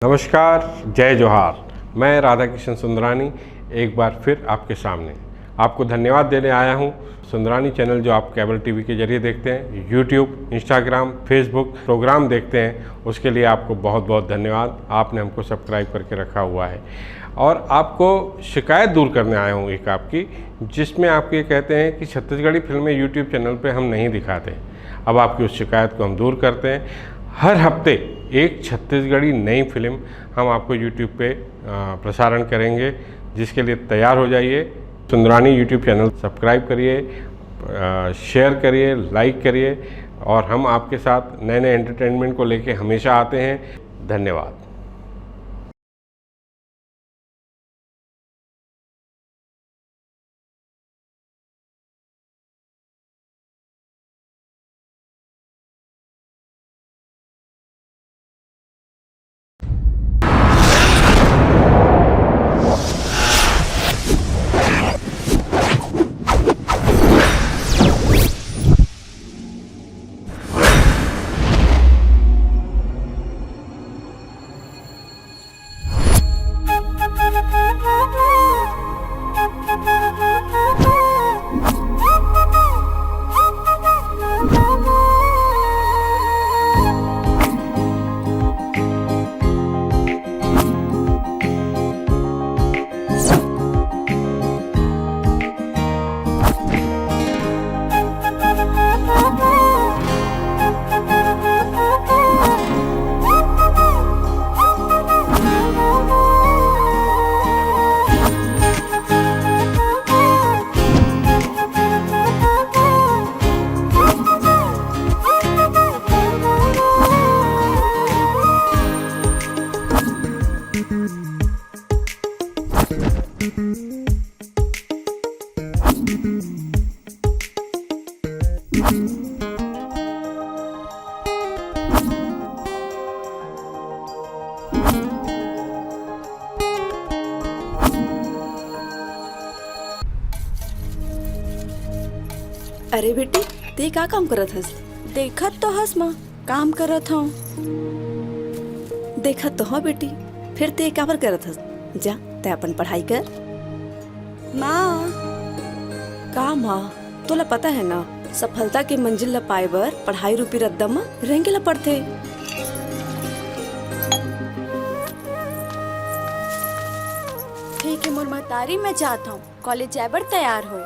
नमस्कार, जय जोहार। मैं राधा किशन सुंदरानी एक बार फिर आपके सामने आपको धन्यवाद देने आया हूं। सुंदरानी चैनल जो आप केबल टीवी के जरिए देखते हैं, यूट्यूब, इंस्टाग्राम, फेसबुक प्रोग्राम देखते हैं, उसके लिए आपको बहुत बहुत धन्यवाद। आपने हमको सब्सक्राइब करके रखा हुआ है और आपको शिकायत दूर करने आया हूँ एक आपकी, जिसमें आप ये कहते हैं कि छत्तीसगढ़ी फिल्में यूट्यूब चैनल पर हम नहीं दिखाते। अब आपकी उस शिकायत को हम दूर करते हैं। हर हफ्ते एक छत्तीसगढ़ी नई फिल्म हम आपको यूट्यूब पे प्रसारण करेंगे, जिसके लिए तैयार हो जाइए। सुंदरानी यूट्यूब चैनल सब्सक्राइब करिए, शेयर करिए, लाइक करिए और हम आपके साथ नए नए एंटरटेनमेंट को लेके हमेशा आते हैं। धन्यवाद। अरे बेटी, ते का काम करत हस? देखत तो हस माँ, काम करत हूँ। देखत तो हाँ बेटी, फिर ते काबर करत हस? जा, ते अपन पढ़ाई कर। माँ, का माँ, तोला पता है ना, सफलता के मंजिल ला पाए बर पढ़ाई रूपी रद्दा में रहेंगे ला पड़थे। ठीक है मोर महतारी, मैं जाता हूँ, कॉलेज जाए बर तैयार हो।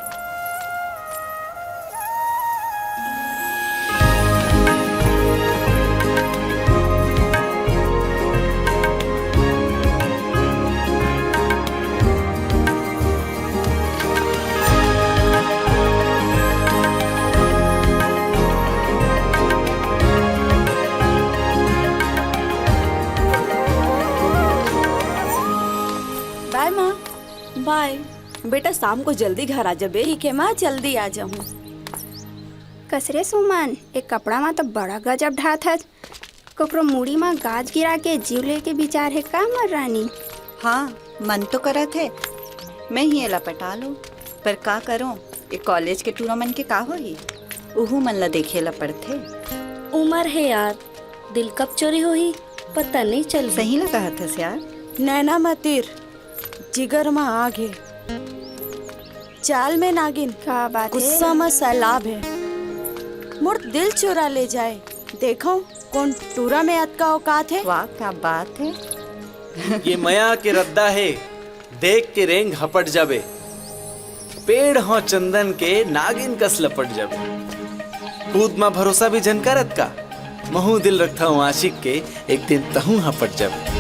बाय माँ। बाय बेटा, शाम को जल्दी घर आ जाबे। ठीक है माँ, जल्दी आ जाऊँ। कसरे सुमन, एक कपड़ा में तो बड़ा गजब ढात है। ककरो मुड़ी में गाज गिरा के जीव ले के विचार है का मर रानी? हाँ, मन तो करा थे मैं ही लपटा लूं, पर का करूं, ये कॉलेज के टूर्नामेंट के का होई, उहू मन ला देखे ला पड़थे। उमर है यार, दिल कब चोरी होही पता नहीं चल। सही लगा था यार। नैना मतिर, जिगर में आग है, चाल में नागिन, का बात है? गुस्सा में सैलाब है, मुड़ दिल चुरा ले जाए। देखो कौन टूरा में अतका औकात है। वाह, क्या बात है। ये मया के रद्दा है, देख के रेंग हपट जाबे, पेड़ हो चंदन के नागिन कस लपट जाबे। खुद माँ भरोसा भी झनकारत का, महू दिल रखता हूँ आशिक के, एक दिन तहू हपट जाबे।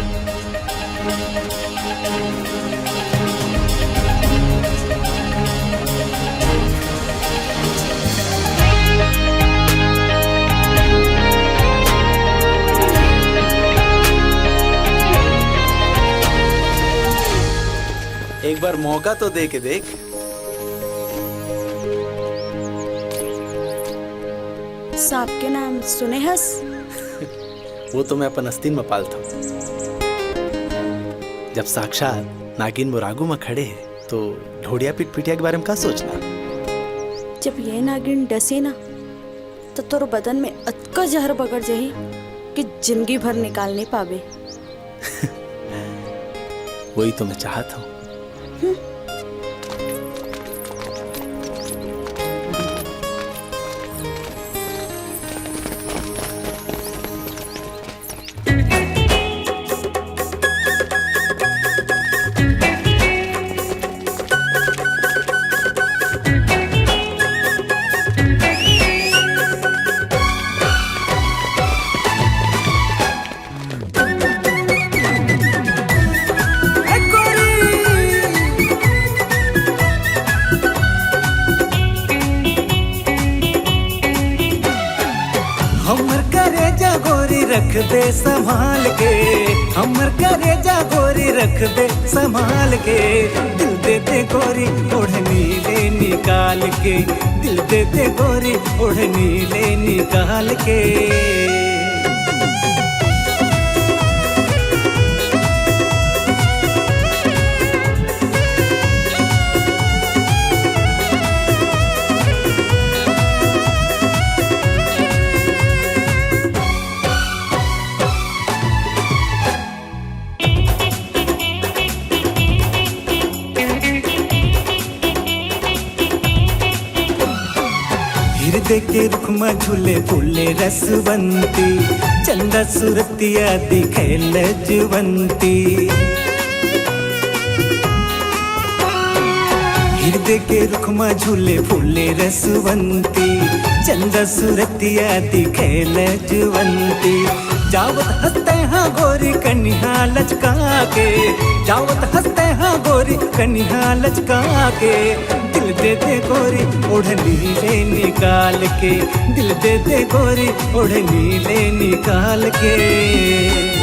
एक बार मौका तो दे के देख। सांप के नाम सुने हस? वो तो मैं अपन अस्तीन में पालता हूँ। जब साक्षात नागिन मुरागू में खड़े हैं तो ढोड़िया पीट पिटिया के बारे में क्या सोचना। जब ये नागिन डसे ना तो तोर बदन में अतका जहर बगड़ जाही कि जिंदगी भर निकाल नहीं पावे। वही तो मैं चाहता हूँ। हमर करेजा गोरी रख दे संभाल के, हमर करेजा गोरी रख दे संभाल के। दिल दे दे गोरी ओढ़नी ले निकाल के, दिल दे दे गोरी ओढ़नी ले निकाल के। हृदय के रुख में झूले फूले रसवंती, चंदा सुरतिया दिखे लजवंती। हृदय के रुख में झूले फूले रसवंती, चंदा सुरतिया दिखे लजवंती। जावत हंसते हाँ गोरी कन्या लचका के, जावत हंसते हाँ गोरी कन्या लचका के। दिल दे दे गोरी ओढ़नी ले निकाल के, दिल दे दे गोरी ओढ़नी ले निकाल के।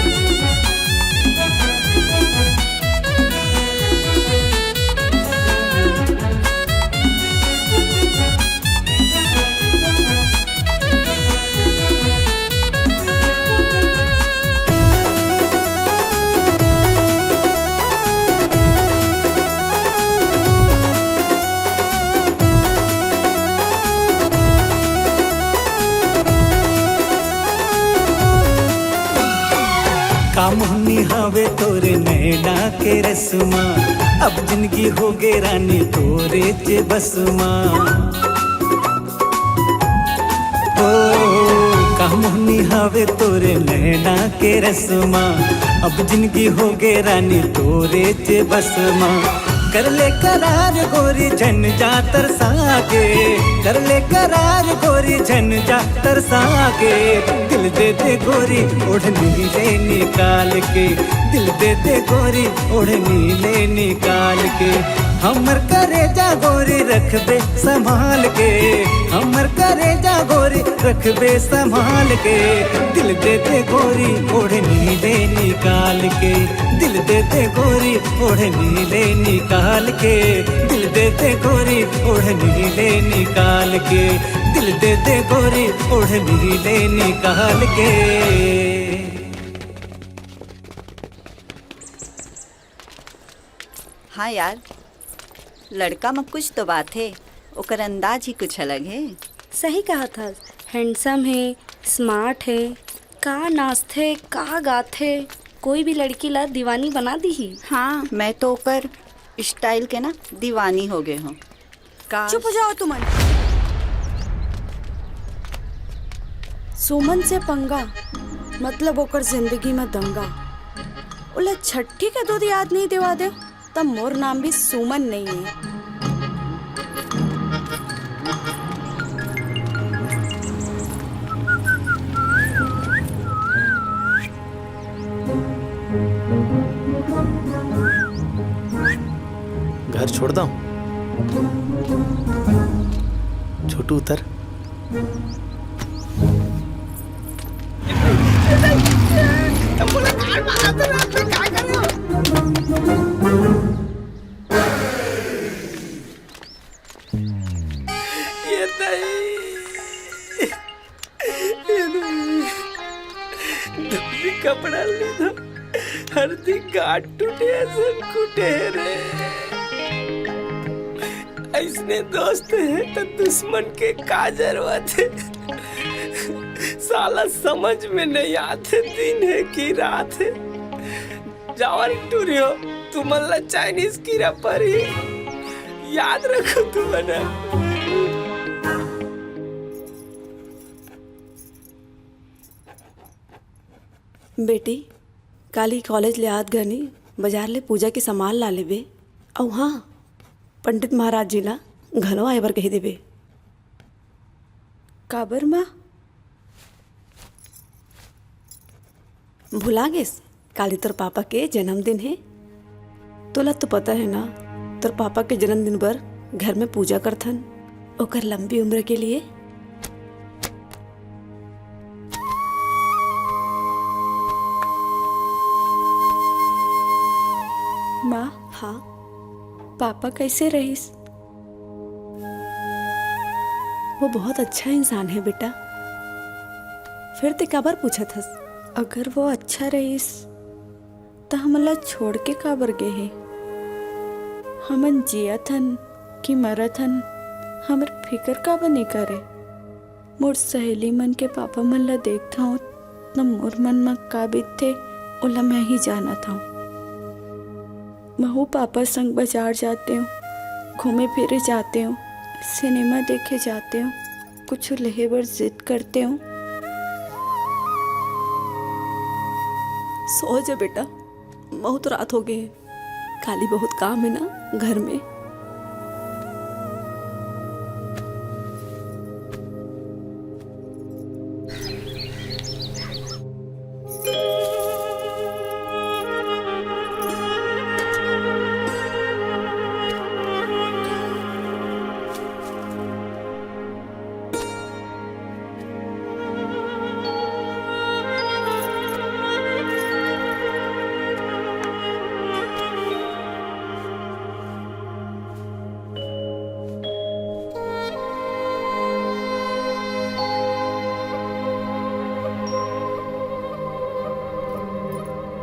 कामुहनी हावे तोरे नैना के रस्मा, अब जिंदगी हो गे रानी तोरे चे बसमा। ओ कामुहनी हावे तोरे नैना के रस्मा, अब जिंदगी हो गे रानी तोरे चे बसमा। कर ले करार गोरी झन जा तरसा के, कर ले करार गोरी झन जा तरसा के। दिल दे दे गोरी ओढ़नी ले निकाल के, दिल दे दे गोरी ओढ़नी ले निकाल के। हमर करेजा गोरी रख बे संभाल के, हमर करेजा गोरी रख बे संभाल के। दिल दे दे गोरी ओढ़नी ले निकाल के, दिल दे दे गोरी ओढ़नी ले निकाल के। दिल दे दे गोरी ओढ़नी ले निकाल के, दिल दे दे गोरी ओढ़नी ले निकाल के। हाँ यार, लड़का में कुछ तो बात है, ओकर अंदाज ही कुछ अलग है। सही कहा था, हैंडसम है, स्मार्ट है, का नाचते का गाते, कोई भी लड़की ला दीवानी बना दी ही। हाँ, मैं तो ओकर स्टाइल के ना दीवानी हो गए हूँ। चुप हो जाओ तुमन। सुमन से पंगा मतलब ओकर जिंदगी में दंगा। उले छठी के दूध याद नहीं दिवा दे तब मोर नाम भी सुमन नहीं है। घर छोड़ दूं? छोटू उतर। कपड़ा ले दो, हर दिन गाट टूटे सन कुटे रे। ऐसने दोस्त है तो दुश्मन के का जरूरत है। साला समझ में नहीं आते दिन है कि रात है। जावर टूरियो तू मला चाइनीज कीरा परी याद रखो तू मना। बेटी काली कॉलेज ले आत गनी बाजार ले पूजा के सामान ला लेबे। औ हाँ पंडित महाराज जी ला घलो आए बर कही देबे। काबर माँ? भुला गेस काली तोर पापा के जन्मदिन है। तोला तो पता है ना तोर पापा के जन्मदिन पर घर में पूजा करथन ओकर लंबी उम्र के लिए। माँ हाँ पापा कैसे रहीस? वो बहुत अच्छा इंसान है बेटा। फिर ते काबर पूछत हस? अगर वो अच्छा रहीस तो हमला छोड़ के काबर गे है? हमन जियत हन कि मरत हन हमर फिकर काबर नहीं करे? मोर सहेली मन के पापा मन ला देखता हूँ न मोर मन में का बीतते ओला मैं ही जानत हूँ। महू पापा संग बाजार जाते हूँ, घूमे फिरे जाते हूँ, सिनेमा देखे जाते हूँ, कुछ लेहे बर जिद करते हूँ। सो जा बेटा बहुत रात हो गई है। काली बहुत काम है ना घर में।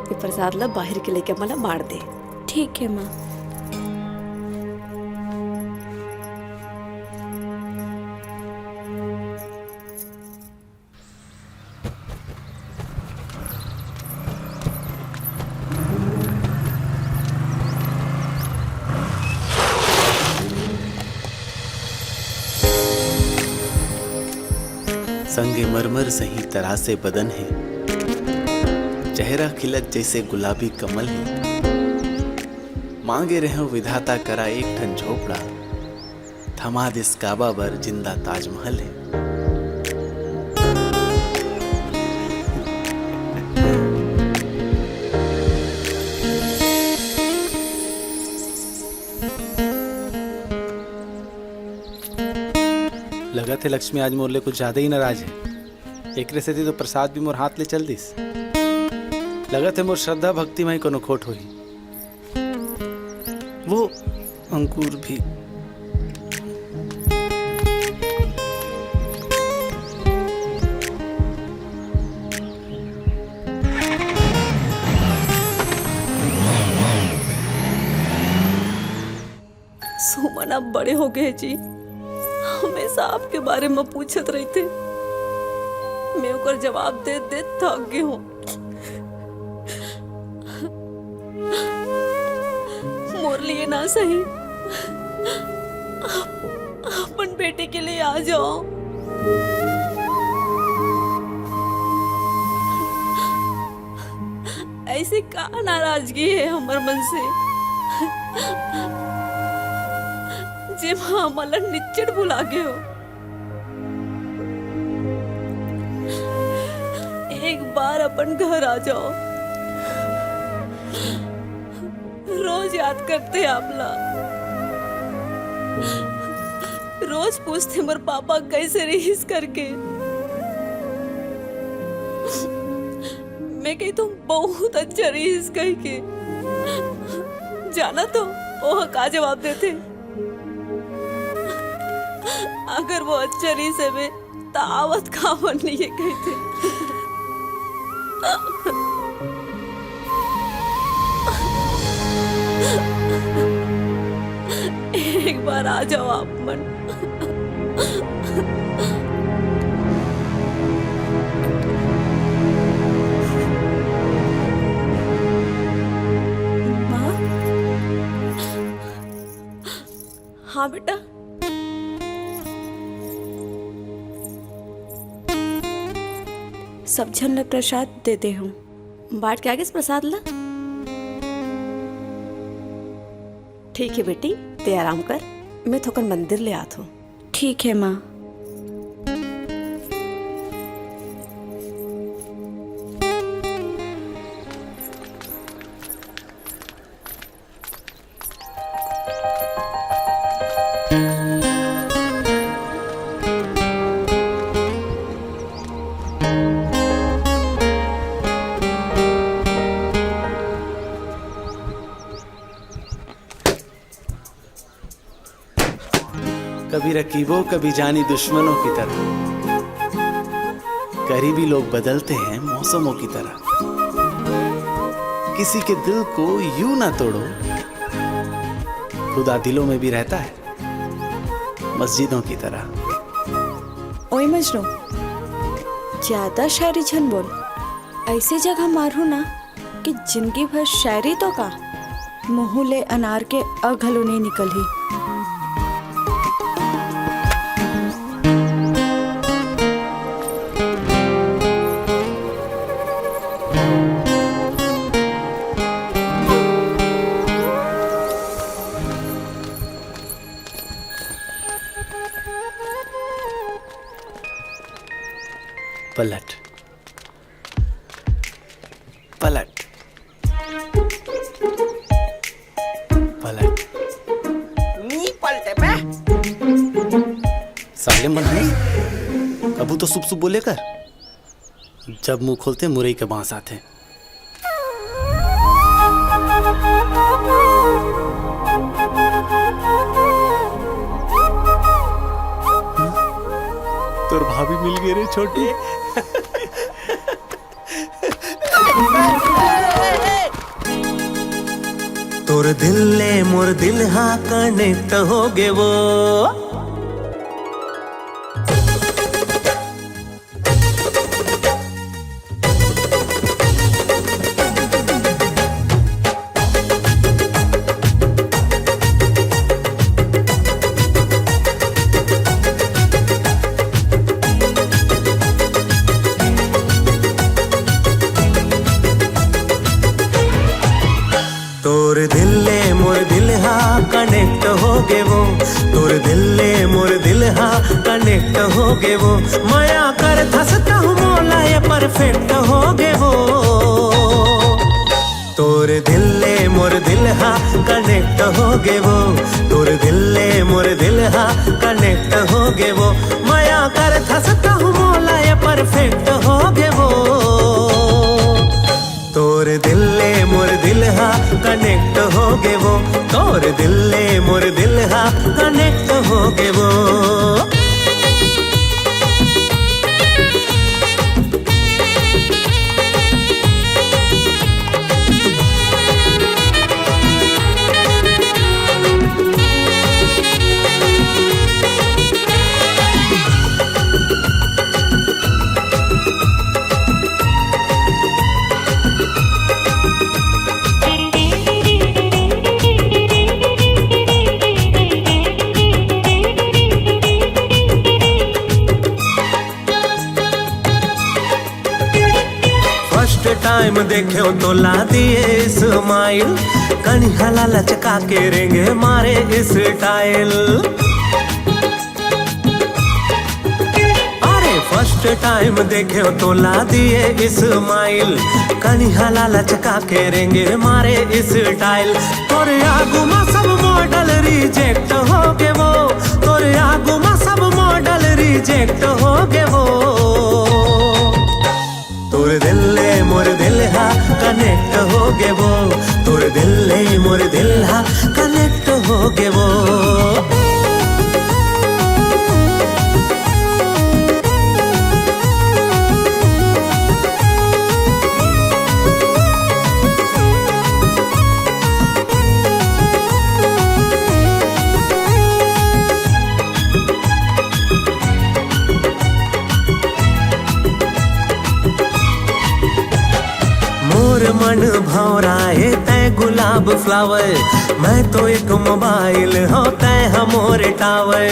ये प्रसाद ला बाहर के लेके मला बांट दे। ठीक है माँ। संगे मरमर सही तरह से बदन है, चेहरा खिलत जैसे गुलाबी कमल है। मांगे रहो विधाता करा एक ठन झोपड़ा, थमा दिस काबा बर जिंदा ताजमहल है। लगा थे लक्ष्मी आज मोर ले कुछ ज्यादा ही नाराज है। एकरे से तो प्रसाद भी मोर हाथ ले चल दिस। लगा थे मोर श्रद्धा भक्ति में कोनो खोट होई। वो अंकुर भी सुमन आप बड़े हो गए जी। हमेशा आपके बारे में पूछत रही थे। मैं ओकर जवाब दे दे थक गई हूँ। मोर लिए ना सही अपन बेटे के लिए आ जाओ। ऐसी का नाराजगी है हमारे मन से जे मला निच्चड़ बुला गए हो। एक बार अपन घर आ जाओ। रोज याद करते आपला। रोज पूछते मर पापा कैसे रहीस करके। मैं कही तुम बहुत अच्छा रहीस कह के। जाना तो ओह का जवाब देते। अगर वो अच्छा नहीं से में तावत खावन नहीं है कहते। एक बार आ जाओ आप मन। सब झन ल प्रसाद दे दे हूँ। बाट के आगे से प्रसाद ला। ठीक है बेटी, ते आराम कर, मैं थोकर मंदिर ले आत हूँ। ठीक है माँ। कभी रकीबों कभी जानी दुश्मनों की तरह, करीबी लोग बदलते हैं मौसमों की तरह। किसी के दिल को यूं ना तोड़ो, खुदा दिलों में भी रहता है मस्जिदों की तरह। ओए मजनू, ज्यादा शायरी झन बोल, ऐसी जगह मारू ना कि जिंदगी भर शायरी तो का मुँह ले अनार के अघलो नहीं निकली। पलट पलट पलट। नी पलटे बे। साले मन है कबू तो सुप सुप बोले कर, जब मुंह खोलते मुरई के बांस आते। तोर भाभी मिल गए रे छोटी। तोर दिल ले मोर दिल हाँ कनेक्ट हो गे वो। तोर दिल ले मोर दिल हाँ कनेक्ट हो गे वो। तोर दिल ले मोर दिल हाँ कनेक्ट हो गे वो। माया कर धसता हूँ मोला ये परफेक्ट हो गे वो। तोर दिल ले मोर दिल हाँ कनेक्ट हो गे वो। तोर दिल ले मोर दिल हाँ कनेक्ट हो गे वो। माया कर धसता हूँ मोला ये परफेक्ट हो गे वो। तोर दिल ले मोर दिल हाँ कनेक्ट हो गे वो। तोर दिल ले मोर दिल हाँ कनेक्ट हो गे वो। टाइम देखे तो ला दिए स्माइल, कन्हैया लचका के रेंगे मारे स्टाइल। अरे फर्स्ट टाइम देखे तो ला दिए स्माइल, कन्हैया लचका के रेंगे मारे स्टाइल। तोरे आगू में सब मॉडल रिजेक्ट हो गे वो। तोरे आगू में सब मॉडल रिजेक्ट हो गे वो। तोर दिल ले मोर दिल हाँ कनेक्ट हो गे वो। तोर दिल ले मोर दिल हाँ कनेक्ट हो गे वो। मन भौराए तय गुलाब फ्लावर, मैं तो एक मोबाइल हो तय हमोरे टावर।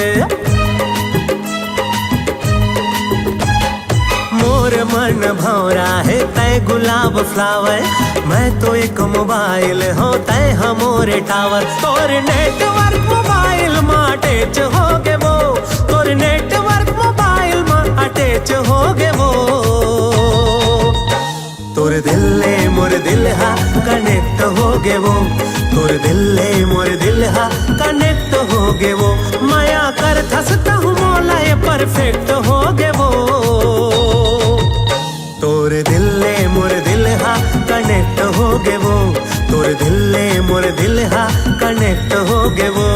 मोर मन मन भौरा है तय गुलाब फ्लावर, मैं तो एक मोबाइल हो तय हमोरे टावर। तोर नेटवर्क मोबाइल में अटैच हो गे वो, तोर नेटवर्क मोबाइल में अटैच हो गे वो। तोर दिल ले मोर दिल हा कनेक्ट हो गे वो, तोर दिल ले मोर दिल हा कनेक्ट हो गे वो। माया कर थसता हूँ मोला ये परफेक्ट हो गे वो। तोर दिल ले मोर दिल हा कनेक्ट हो गे वो, तोर दिल ले मोर दिल हा कनेक्ट हो गे वो,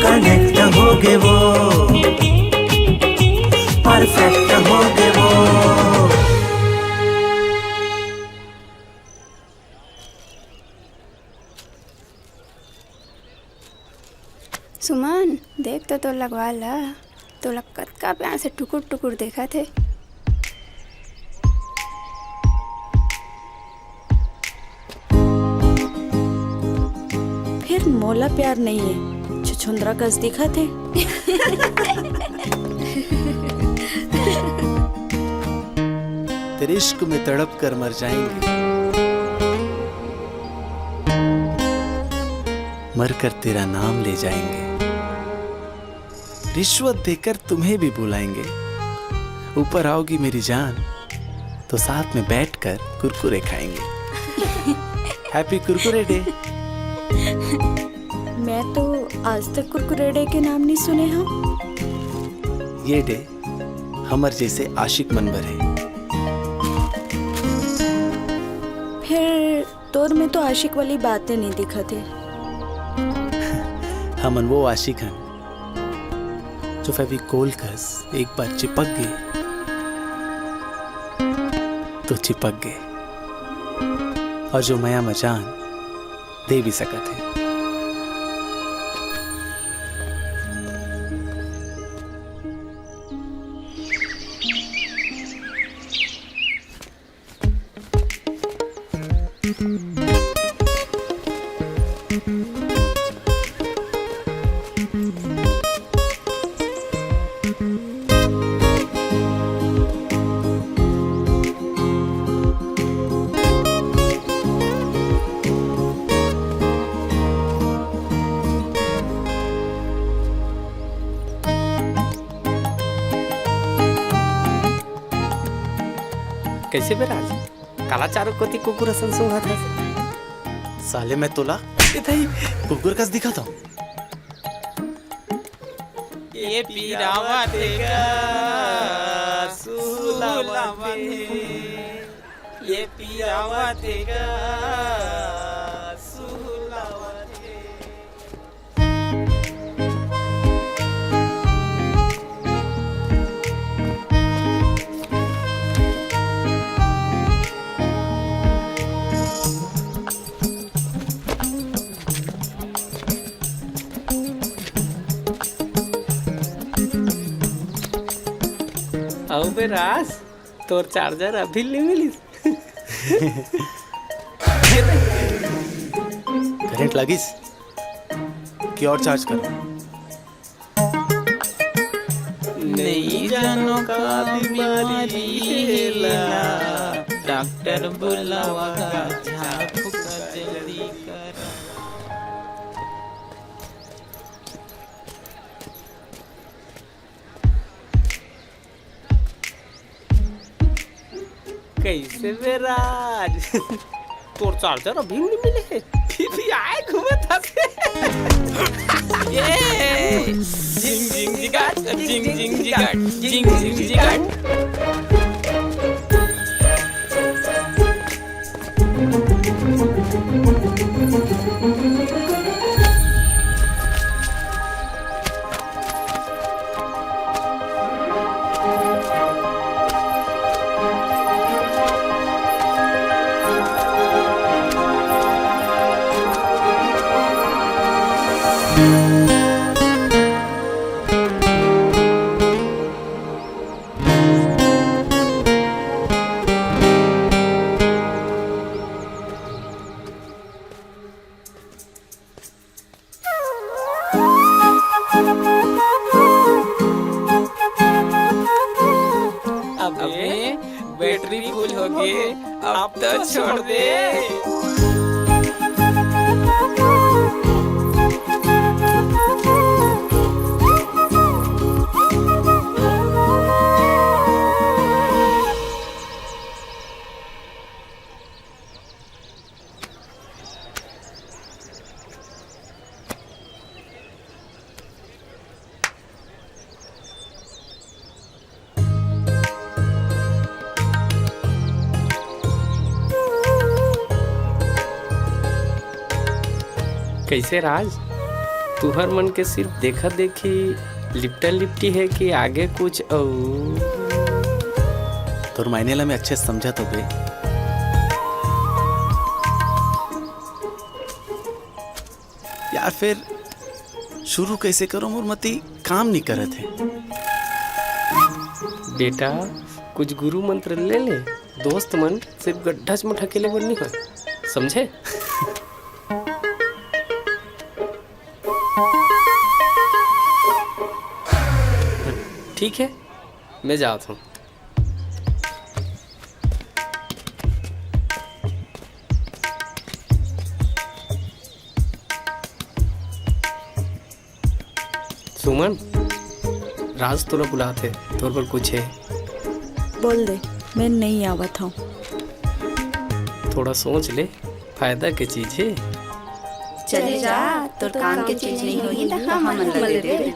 कनेक्ट हो गे वो, परफेक्ट हो गे वो। सुमन देख तो लगवा ला, तो कतका प्यार से टुकुर टुकुर देखा थे। फिर मोला प्यार नहीं है, छुछुंदरा कस दिखा थे। तेरे इश्क में तड़प कर मर जाएंगे, मरकर तेरा नाम ले जाएंगे, रिश्वत देकर तुम्हें भी बुलाएंगे। ऊपर आओगी मेरी जान तो साथ में बैठकर कुरकुरे खाएंगे। Happy Kurkure day. मैं तो आज तक कुरकुरे डे के नाम नहीं सुने हैं। ये डे हमर जैसे आशिक मनबर है। फिर तोर में तो आशिक वाली बातें नहीं दिखा थे। हमन वो आशिक हन जो फेविकोल कस एक बार चिपक गए तो चिपक गए, और जो माया में जान दे भी सकत है। कैसे बेराज काला चारों कोती कुकुर असन सूंघा था। साले मैं तोला कुकुर कस दिखा था। ये पीरावा देगा सुलावा दे, ये पीरावा देगा सुलावा दे। आओ बेराज तोर चार्जर अभी ले मिली। करंट लगिस कि और चार्ज कर। नहीं जानो का बीमारी है, डॉक्टर बुलावा झाड़ फूक जल्दी कर। कैसे बेराज तोर चार्जर अभी नहीं मिले है, फिर भी आए घूमे था से। ये जिंग जिंग जिगाट जिंग जिंग जिगाट जिंग जिंग जिगाट। बैटरी फुल हो गई, अब तो छोड़ दे। कैसे राज, तुहर मन के सिर्फ देखा देखी लिपटा लिपटी है कि आगे कुछ तोर मायने ला मैं अच्छे से समझा तो बे। यार फिर शुरू कैसे करो, मोर मती काम नहीं करत है। बेटा कुछ गुरु मंत्र ले ले, दोस्त मन सिर्फ गड्ढा में ठकेले बननी है, समझे? ठीक है, मैं जाता हूँ। सुमन, राज तोरा बुलाते, तोर पर कुछ है। बोल दे, मैं नहीं आवत हूँ। थोड़ा सोच ले, फायदा के चीज है। चले जा, तो काम के चीज नहीं होगी तो हम मन लगे दे।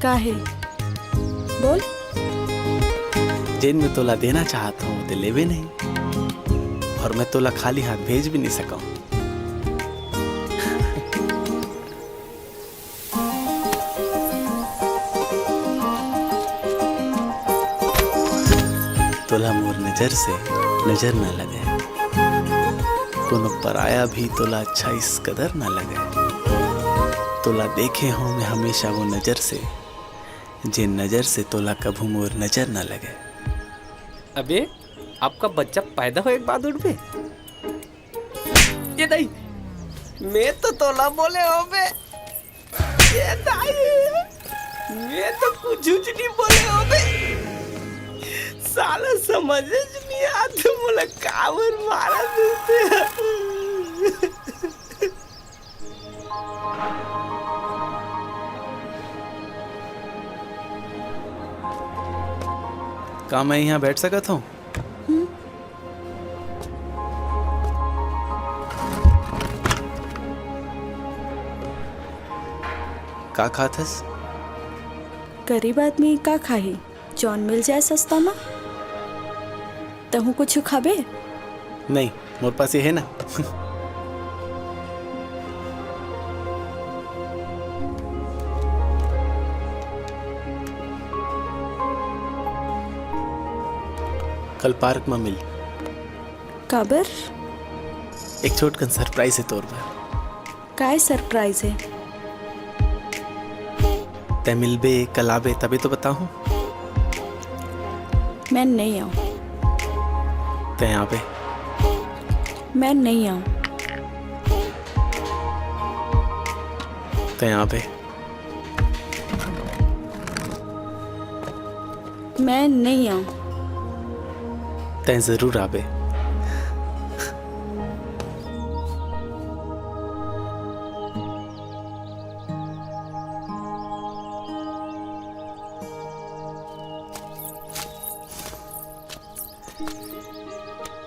काहे? बोल। जिन में तोला देना चाहता हूँ तो लेवे नहीं, और मैं तोला खाली हाथ भेज भी नहीं सका। तोला मोर नजर से नजर ना लगे, कोनो पराया भी तोला अच्छा इस कदर ना लगे। तोला देखे हूँ मैं हमेशा वो नजर से, जे नजर से तोला कभू मोर नजर ना लगे। अबे आपका बच्चा पैदा हो एक बाद उड़ पे। ये दाई, मैं तो तोला बोले हो बे। ये दाई, मैं तो कुछ नहीं बोले हो बे। साला समझ नहीं आता, मोला कावर मारा देते। का मैं यहाँ बैठ सकता हूँ? का खाथस? गरीब आदमी का खाही, जौन मिल जाए सस्ता में। तहु कुछ खाबे? नहीं, मोर पास ये है ना। कल पार्क में मिल। काबर? एक छोटकन सरप्राइज है तोर पर। काय सरप्राइज है? तय मिलबे कल आबे तभी तो बताऊं। मैं नहीं आऊँ। तय आबे। मैं नहीं आऊँ। तय आबे। मैं नहीं आऊँ। तय जरूर आबे।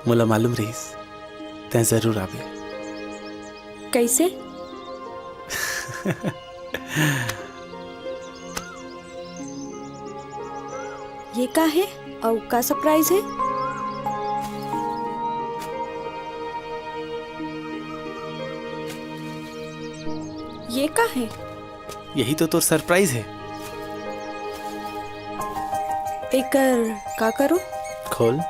मोला मालूम रहीस, तय जरूर आबे। कैसे? ये का है और का सरप्राइज है? ये का है? यही तो तोर सरप्राइज है। एकर का करो? खोल।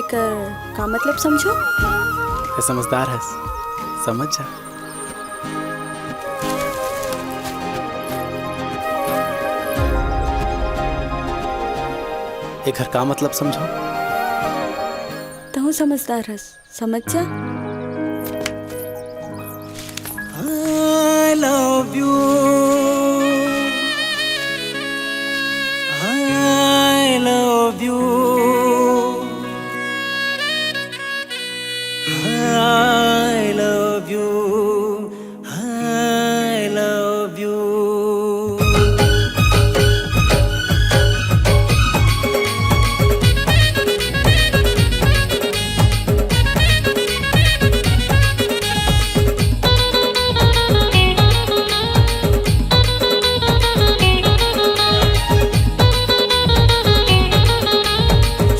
एकर का मतलब समझो? ये समझदार है, समझ जा। एक घर का मतलब समझो। तहु समझदार हस, समझ जा। I love you, I love you, I love you, I love you.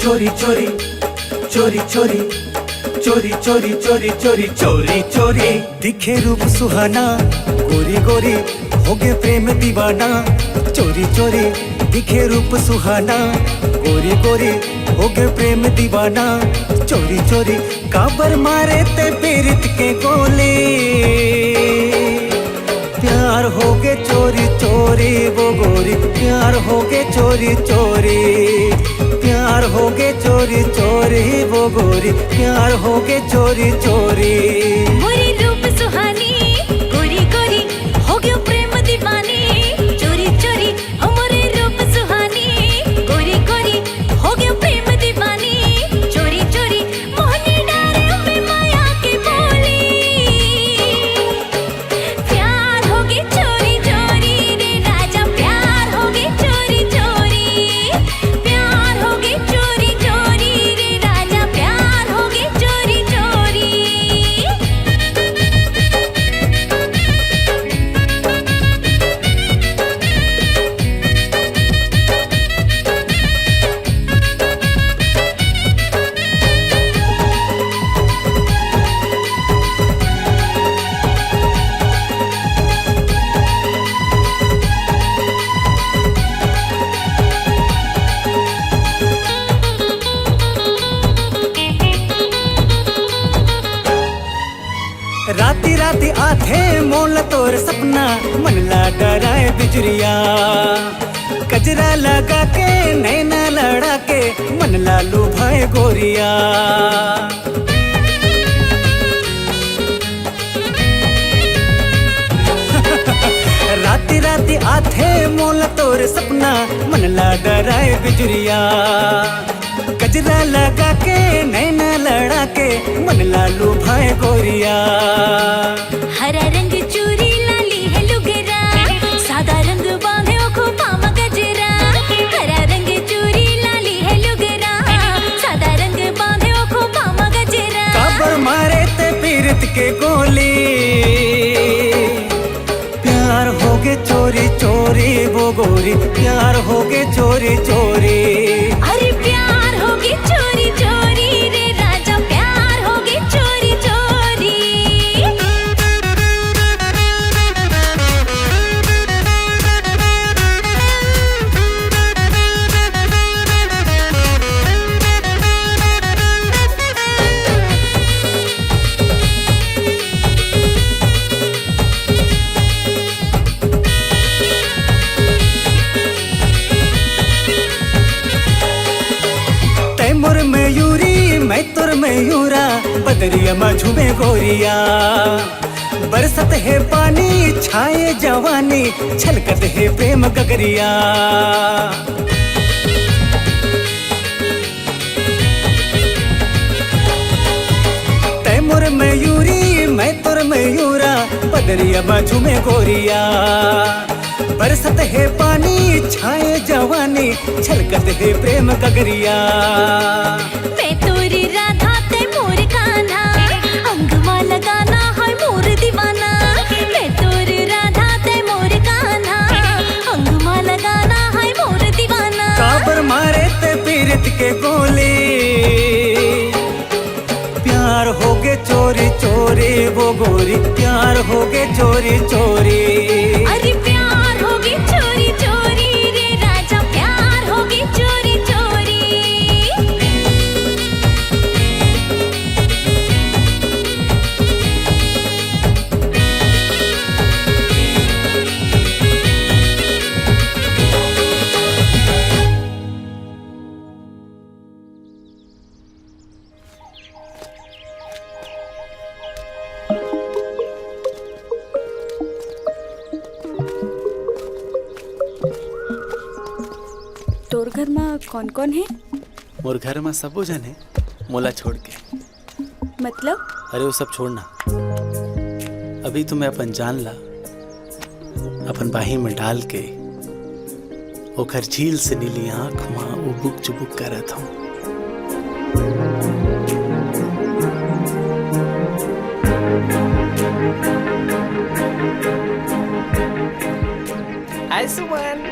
चोरी चोरी चोरी चोरी चोरी चोरी चोरी चोरी चोरी चोरी दिखे रूप सुहाना, गोरी गोरी हो गए प्रेम दीवाना। चोरी चोरी दिखे रूप सुहाना, गोरी गोरी हो गए प्रेम दीवाना। चोरी चोरी काबर मारे ते पीरित के गोले, प्यार हो गए चोरी चोरी वो गोरी, प्यार हो गए चोरी चोरी, प्यार हो गए चोरी चोरी वो गोरी, प्यार हो गए चोरी चोरी। गोरी रूप सुहानी, गोरी गोरी हो गयो प्रेम दीवानी। चोरी चोरी हमारे रूप सुहानी, गोरी गोरी हो गयो प्रेम दीवानी। चोरी चोरी मोहनी डारे में माया की बोली, प्यार हो गई चोरी चोरी रे राजा, प्यार हो गई चोरी चोरी, प्यार हो गई चोरी चोरी रे राजा, प्यार हो गई चोरी चोरी। राती राती आथे मोल तोर सपना, मन ला डराए बिजुरिया। कजरा लगा के नैना लड़ा के, मन ला लुभाए गोरिया। राती राती आथे मोल तोर सपना, मन ला डराए बिजुरिया। कजरा लगा के नैना लड़ा के, मन ला लुभाए गोरिया। हरा रंग चूरी लाली है लुगरा, सादा रंग बांधे खोपा में गजरा। हरा रंग चूरी लाली है लुगरा, सादा रंग बांधे खोपा में गजरा। काबर मारे ते पीरत के गोली, प्यार हो गए चोरी चोरी वो गोरी, प्यार हो गए चोरी चोरी। अरे प्यार होगी चोरी चोरी रे राजा, प्यार होगी चोरी चोरी। तैमुर मयूरी मैं तुर मयूरा, बदरिया मझुमे गोरिया। बरसत है पानी छाए जवानी, छलकत है प्रेम गगरिया। तैमुर मयूरी मैं तुर मयूरा, बदरिया मझुमे गोरिया। बरसत है पानी छाए जवानी, छलकत है प्रेम गगरिया। मैं तोरी राधा ते मोर कान्हा, अंगवा लगाना है मोर दीवाना। मैं तोरी राधा ते मोर कान्हा, अंगवा लगाना है मोर दीवाना। काबर मारे ते पीरत के गोली, प्यार हो गए चोरी चोरी वो गोरी, प्यार हो गए चोरी चोरी। अरे प्यार होगी चोरी चोरी रे राजा, प्यार होगी चोरी चोरी। तोर घर में कौन कौन है? मोर घर में सबो जन है मोला छोड़ के। मतलब? अरे वो सब छोड़ना, अभी तुम्हें अपन जान ला, अपन बाही में डाल के ओखर झील से नीली आंख में उबुक चुबुक करत हूँ। हाय सुमन।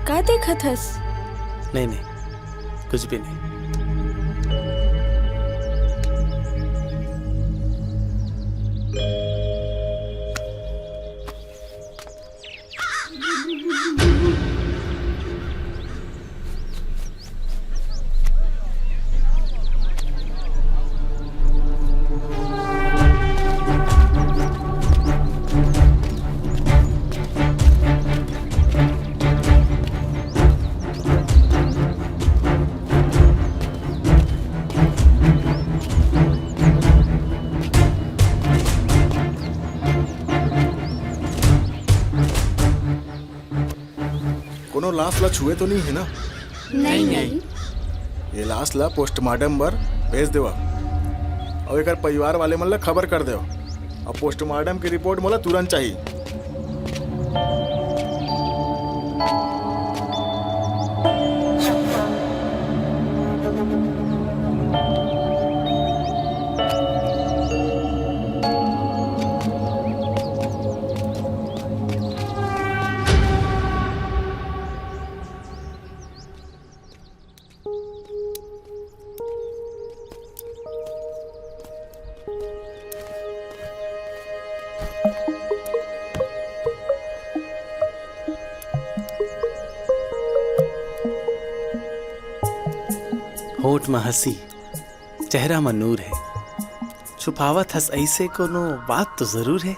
का देखत हस? नहीं नहीं, कुछ भी नहीं। कोनो लाश ला छुए तो नहीं है ना? नहीं। ये लाश ला पोस्टमार्टम बर भेज देवा और एक परिवार वाले मन ला खबर कर देव और पोस्टमार्टम की रिपोर्ट मोला तुरंत चाहिए। होठ में हंसी, चेहरा में नूर है, छुपावत हस ऐसे कोनो बात तो जरूर है।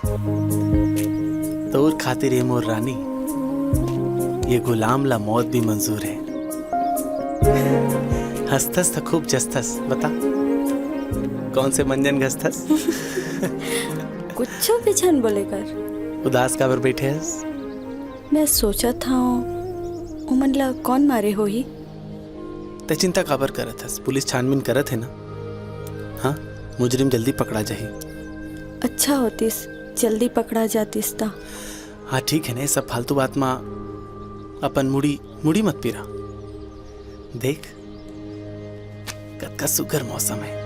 तोर खातिर ये मोर रानी, ये गुलाम ला मौत भी मंजूर है। हंसथस था खूब जस्तस, बता कौन से मंजन घसथस? कुछ बिछन बोले कर। उदास काबर बैठे हस? मैं सोचा था उमन ला कौन मारे हो ही? ते चिंता काबर करत हस? पुलिस छानबीन करत है ना। हाँ, मुजरिम जल्दी पकड़ा जाही। अच्छा होतिस जल्दी पकड़ा जातिस ता। हाँ ठीक है ना, सब फालतू बात में अपन मुड़ी मत पीरा। देख कतका सुगर मौसम है।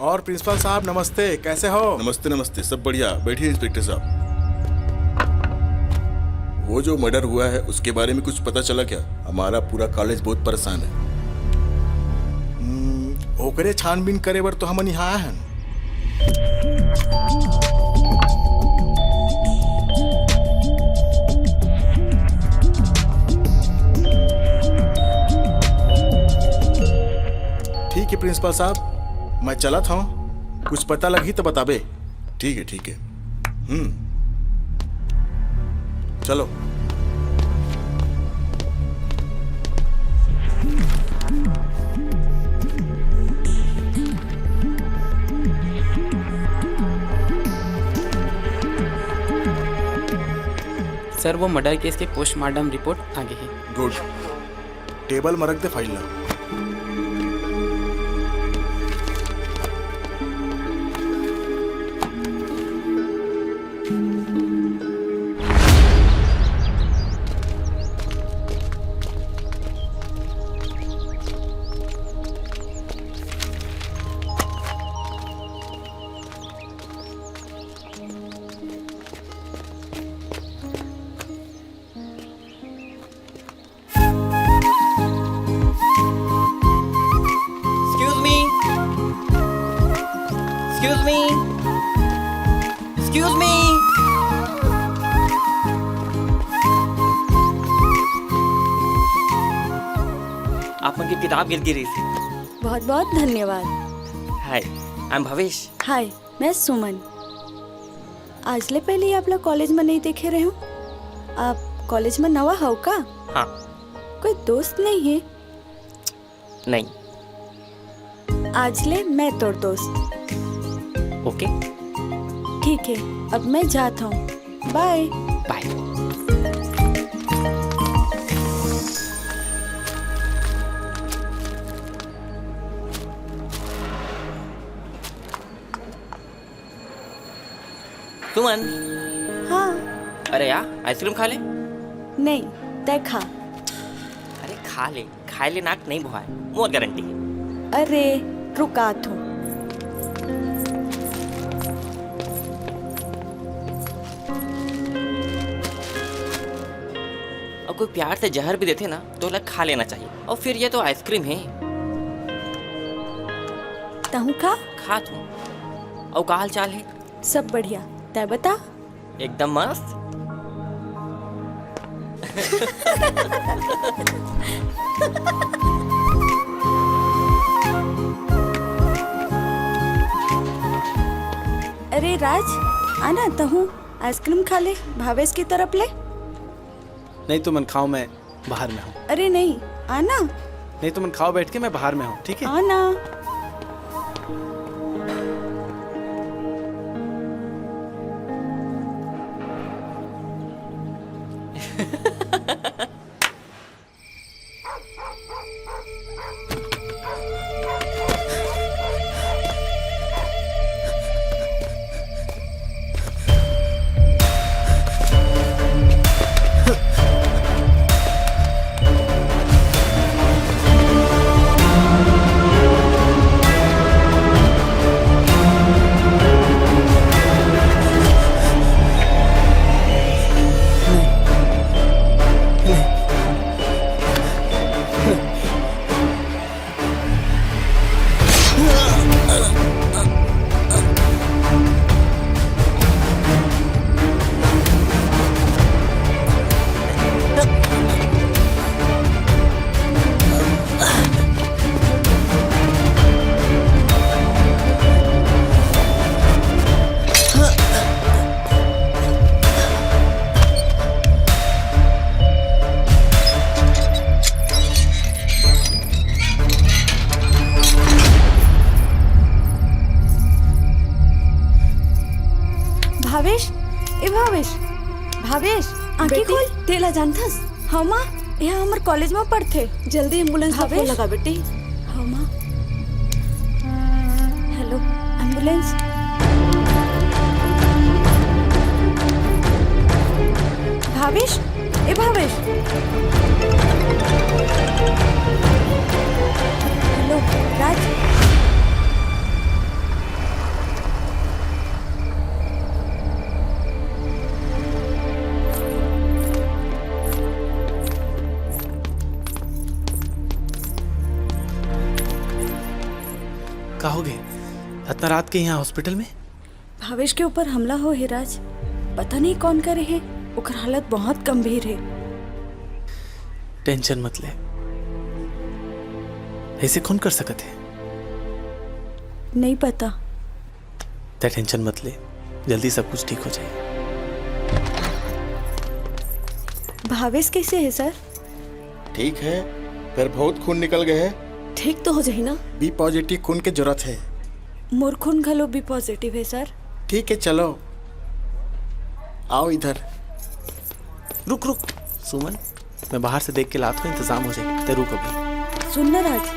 और प्रिंसिपल साहब नमस्ते, कैसे हो? नमस्ते नमस्ते, सब बढ़िया। बैठिए इंस्पेक्टर साहब। वो जो मर्डर हुआ है उसके बारे में कुछ पता चला क्या? हमारा पूरा कॉलेज बहुत परेशान है। ओकरे छानबीन करे बर तो हमन यहाँ हैं। ठीक है प्रिंसिपल साहब, मैं चलत हूँ, कुछ पता लगी तो बताबे। ठीक है ठीक है। चलो। सर वो मर्डर केस के पोस्टमार्टम रिपोर्ट आ गई है। गुड। टेबल में रख दे फाइल ला। Excuse me. Excuse me. Excuse me. आप की किताब गिर गिरी थी। बहुत बहुत धन्यवाद। हाय, आई एम भवेश। हाय, मैं सुमन। आजले पहले आप लोग कॉलेज में नहीं देखे रहे हो? आप कॉलेज में नवा हो का? हाँ। कोई दोस्त नहीं है? नहीं। आजले मैं तोर दोस्त। ओके। ठीक है, अब मैं जाता हूँ। Bye bye. सुमन। हाँ। अरे यार, आइसक्रीम खा ले। नहीं, तय खा। अरे खा ले, खाए ले नाक नहीं भुआए, मोर गारंटी है। अरे रुका तो। और कोई प्यार से जहर भी देते ना तो लग खा लेना चाहिए। और फिर ये तो आइसक्रीम है। तहु खा। खा तू। और का हाल चाल है? सब बढ़िया, तय बता। एकदम मस्त। अरे राज, आना तहु आइसक्रीम खा ले, भावेश की तरफ ले। नहीं तो मन खाओ, मैं बाहर में हूँ। अरे नहीं, आना। नहीं तो मन खाओ बैठ के, मैं बाहर में हूँ, ठीक है? आना। भावेश, ए भावेश, भावेश, आंखें खोल। तेला जानथस? हाँ माँ, यहाँ हमारे कॉलेज में पढ़ते। जल्दी एम्बुलेंस का फोन लगा बेटी। हाँ माँ। Hello, ambulance. भावेश, ए भावेश। हेलो राज। कहोगे इतना रात के यहाँ हॉस्पिटल में? भावेश के ऊपर हमला हो है राज। पता नहीं कौन करे है। उकर हालत बहुत गंभीर है। टेंशन मत ले, ऐसे कौन कर सकते है? नहीं पता। तो टेंशन मत ले, जल्दी सब कुछ ठीक हो जाएगा। भावेश कैसे है सर? ठीक है, पर बहुत खून निकल गए हैं। ठीक तो हो जाए ना? बी पॉजिटिव खून की जरूरत है। मोर खून घलो बी पॉजिटिव है सर। ठीक है, चलो आओ इधर। रुक रुक सुमन, मैं बाहर से देख के लाता हूँ, इंतजाम हो जाएगा, ते रुक अभी। सुन ना राज,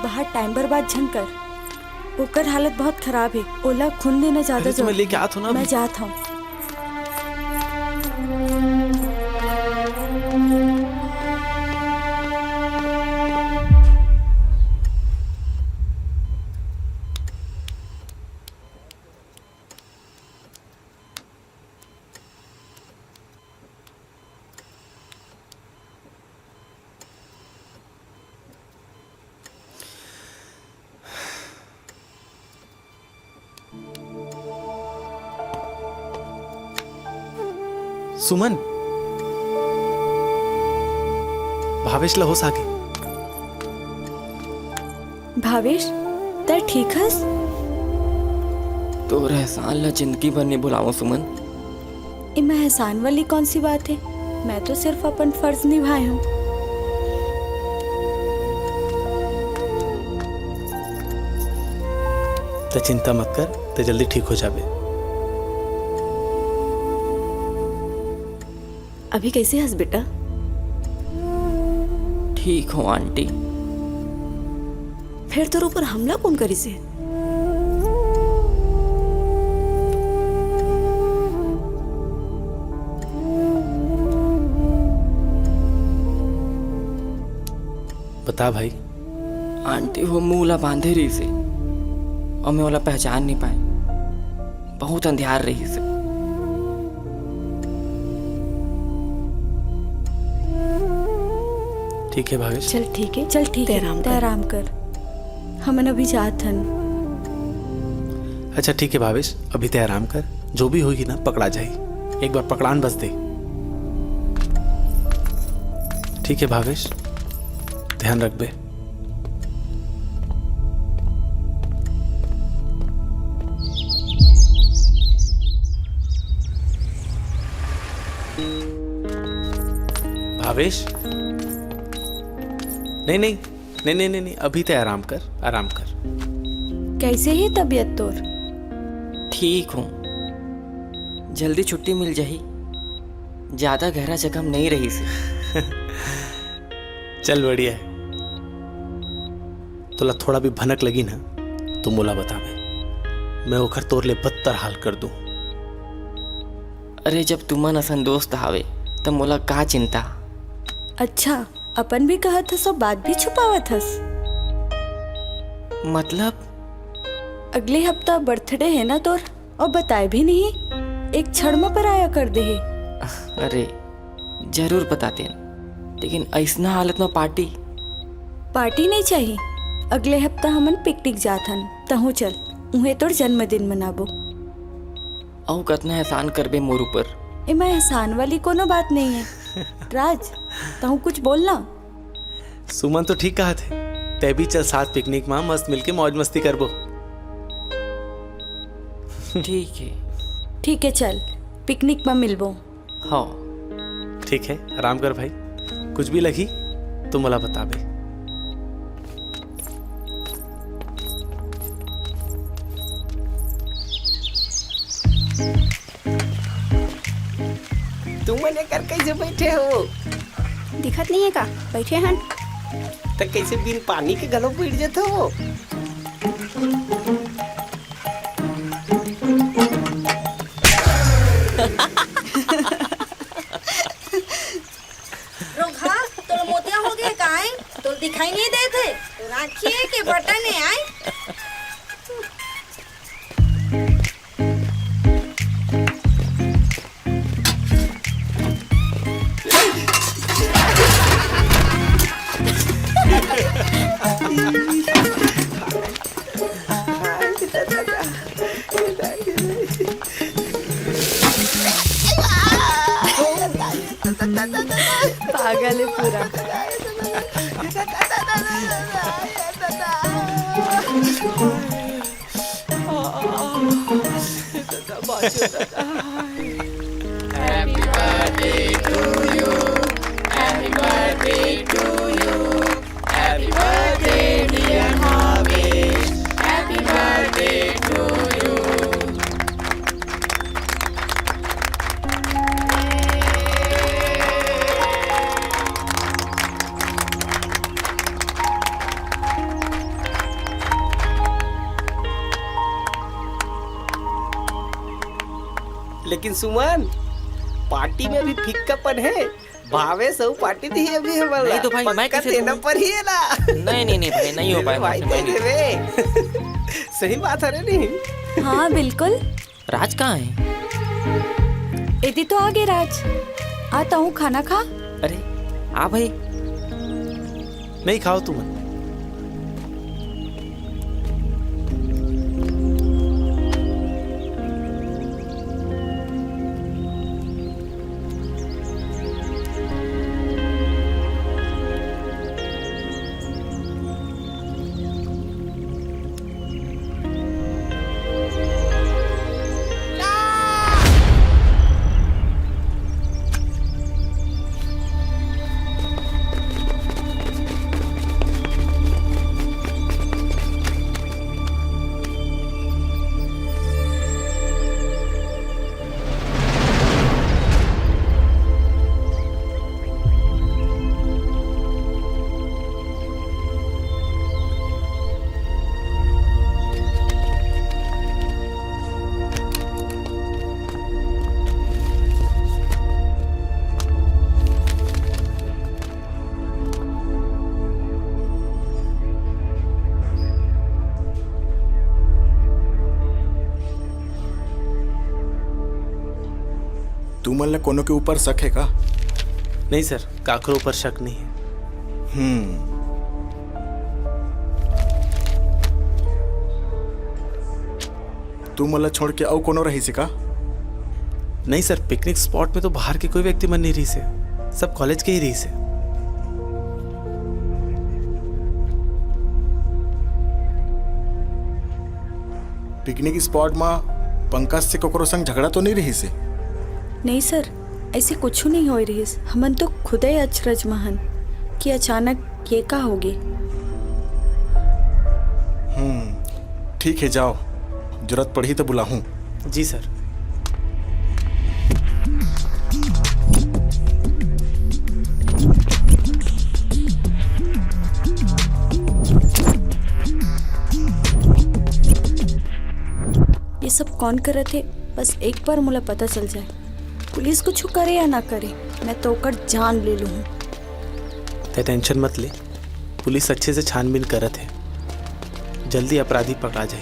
बाहर टाइम बर्बाद झन कर, ओकर हालत बहुत खराब है, ओला खून देना ज्यादा अरे तो मैं जरूरी लेके आता हूँ ना मैं अभी। जाता हूँ। सुमन, भावेशला हो सागे। भावेश तर ठीक हस? तो एहसान ला जिंदगी भर नहीं भुलाऊं सुमन। इमें एहसान वाली कौन सी बात है, मैं तो सिर्फ अपन फर्ज निभाए हूँ। तो चिंता मत कर, तो जल्दी ठीक हो जाबे। अभी कैसे हंस बेटा? ठीक हो आंटी। फिर तोर ऊपर हमला कौन करी से? बता भाई। आंटी वो मुंह ला बांधे रही से और मैं वाला पहचान नहीं पाए, बहुत अंधियार रही से। ठीक है भावेश। चल ठीक है, चल ठीक है, ते आराम कर, हमन अभी जात हन। अच्छा ठीक है भावेश, अभी ते आराम कर, जो भी होगी ना पकड़ा जाए, एक बार पकड़ान बस दे। ठीक है भावेश, ध्यान रख बे। भावेश, नहीं नहीं नहीं नहीं नहीं, अभी ते आराम कर, आराम कर। कैसे है तबीयत तोर? ठीक हूँ, जल्दी छुट्टी मिल जाही, ज्यादा गहरा जख्म नहीं रही से। चल बढ़िया है। तोला थोड़ा भी भनक लगी ना तो मोला बतावे, मैं ओखर तोर ले बदतर हाल कर दूं। अरे जब तुमन असन दोस्त हावे तब मोला का चिंता। अच्छा, अपन भी कहत हस और बात भी छुपावत हस। मतलब अगले हफ्ता बर्थडे है ना तोर, और बताए भी नहीं, एक क्षण में पर आया कर दे। अरे जरूर बताते हैं, लेकिन ऐसा हालत में पार्टी नहीं चाहिए। अगले हफ्ता हमन पिकनिक जात हन, तहु चल, उहे तोर जन्मदिन मनाबो। औ कतना एहसान करबे मोर ऊपर। इमा एहसान वाली कोनो बात नहीं है। राज, तहु कुछ बोलना। सुमन तो ठीक कहा थे, ते भी चल साथ पिकनिक में मस्त मिलके मौज मस्ती करबो। ठीक है चल, पिकनिक में मिलबो। हाँ ठीक है, आराम कर भाई, कुछ भी लगी तो मला बताबे। तुम मने कर कैसे बैठे हो? दिखत नहीं है का बैठे हन? तो कैसे बिन पानी के गलो बैठ जाते हो? रोखा, तो मोतिया हो गए काहे? तो दिखाई नहीं देते, राखिए के बटन है आए। पागल है पूरा। Happy birthday to you. Happy birthday to you. Happy birthday dear Bhavesh. Happy birthday to you. लेकिन सुमन पार्टी में भी फिक्कापन है। भावे सब पार्टी दी है अभी हमारा। नहीं तो भाई मैं पक्का कैसे देना दूँ? पर ही है ना। नहीं भाई नहीं हो पाएगा भाई मुझसे, मैं दे नहीं। दे। सही बात है नहीं। हाँ बिल्कुल। राज कहाँ है? इधर तो आगे राज। आता हूँ, खाना खा। अरे आ भाई। नहीं खाओ तुम। तू मन कोनो के ऊपर शक है का? नहीं सर, काकरों पर शक नहीं है। तू मला छोड़ के औ कोनो रही सी का? नहीं सर, पिकनिक स्पॉट में तो बाहर के कोई व्यक्ति मन नहीं रही से, सब कॉलेज के ही रही से। पिकनिक स्पॉट में पंकज से कोकरो संग झगड़ा तो नहीं रही से? नहीं सर, ऐसी कुछ नहीं हो रही। हमन तो खुद ही अचरज महन कि अचानक ये का होगी। ठीक है, जाओ, जरूरत पड़ी तो बुलाऊं। जी सर। ये सब कौन करे थे, बस एक बार मुझे पता चल जाए। पुलिस कुछ करे या ना करे, मैं तो ओकर जान ले लूँ। ते टेंशन मत ले, पुलिस अच्छे से छानबीन करत है, जल्दी अपराधी पकड़ा जाए।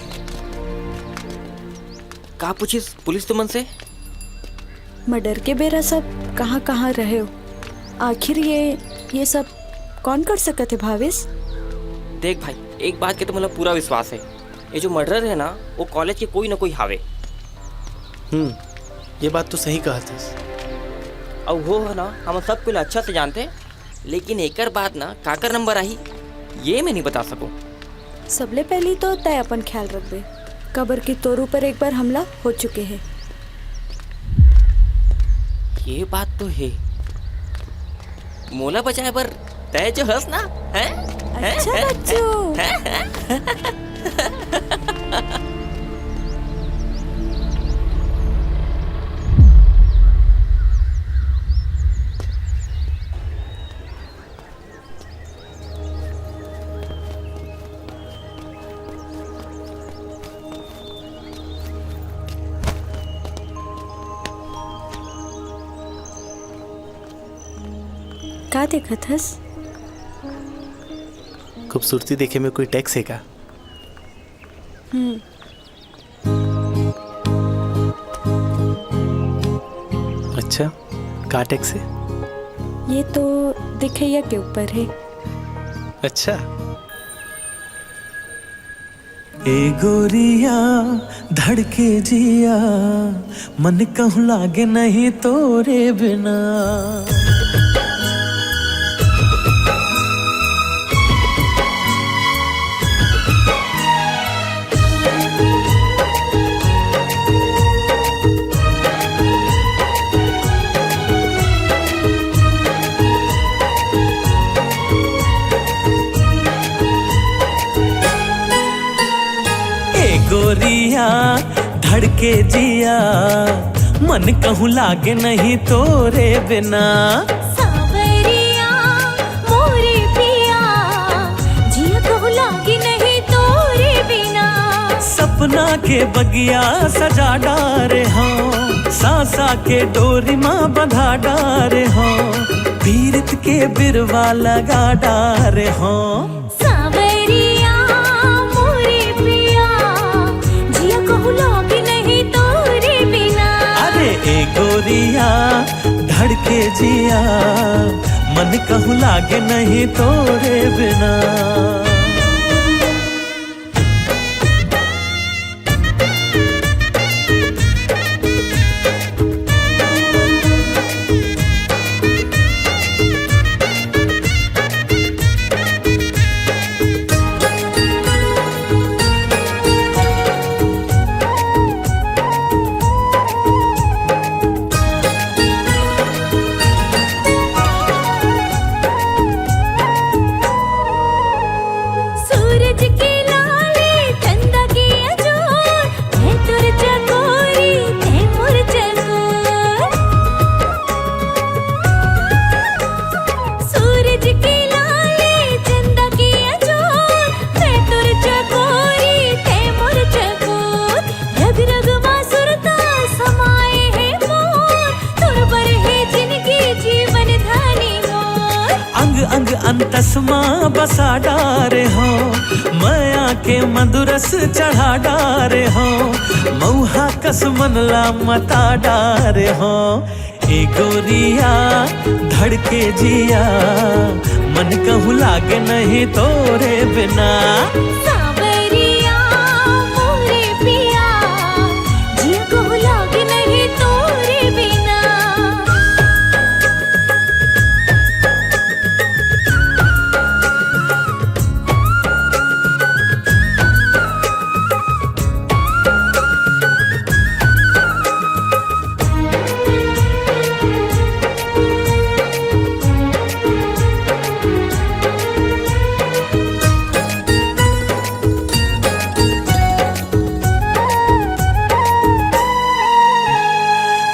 का पूछिस पुलिस तुमन से? मर्डर के बेरा सब कहाँ कहाँ रहे हो? आखिर ये सब कौन कर सकते भावेश? देख भाई, एक बात के तो मतलब पूरा विश्वास है, ये जो मर्डर है ना वो कॉलेज के कोई ना कोई हावे। ये बात तो सही कहा था। और वो है ना हम सब कुछ अच्छा से जानते, लेकिन एकर बाद ना काकर नंबर आई ये मैं नहीं बता सकूं। सबले पहली तो तय अपन ख्याल रखबे, कबर की तोर ऊपर एक बार हमला हो चुके हैं। ये बात तो है, मोला बचाए पर तय जो हंस ना है। अच्छा बच्चों। का देखत हस? खूबसूरती देखे में कोई टैक्स है का? अच्छा, का टैक्स है? ये तो दिखैया के ऊपर है। अच्छा। ए गोरिया धड़के जिया, मन कहूँ लागे नहीं तोरे बिना। गोरिया धड़के जिया, मन कहूँ लागे नहीं तोरे बिना। सावरिया मोरे पिया, जिया कहूँ लागे नहीं तोरे बिना। सपना सपना के बगिया सजा डारे हाँ, सासा के डोरी माँ बंधा डारे हाँ, पीरित के बिरवा लगा डारे हाँ। सावरिया मोरे पिया जिया कहू लागे नहीं तोरे बिना। अरे ए गोरिया धड़के जिया मन कहू लागे नहीं तोरे बिना। सूरज की लाली चंदा की अजोर मैं तुर चकोरी ते मोर चकोर। सूरज की लाली चंदा की अजोर मैं तुर चकोरी ते मोर चकोर। रग रग बासुरता समाए है मोर तुर पर है जिनकी जीवन धानी मोर। अंग अंग अंतस्मा बसा डारे हो माया के मधुरस चढ़ा डारे हो मऊहा कस मनला मता डारे हो। ए गोरिया धड़के जिया मन कहू लागे नहीं तोरे बिना। सावरिया मोरे पिया जिया कहू लागे नहीं तोरे बिना।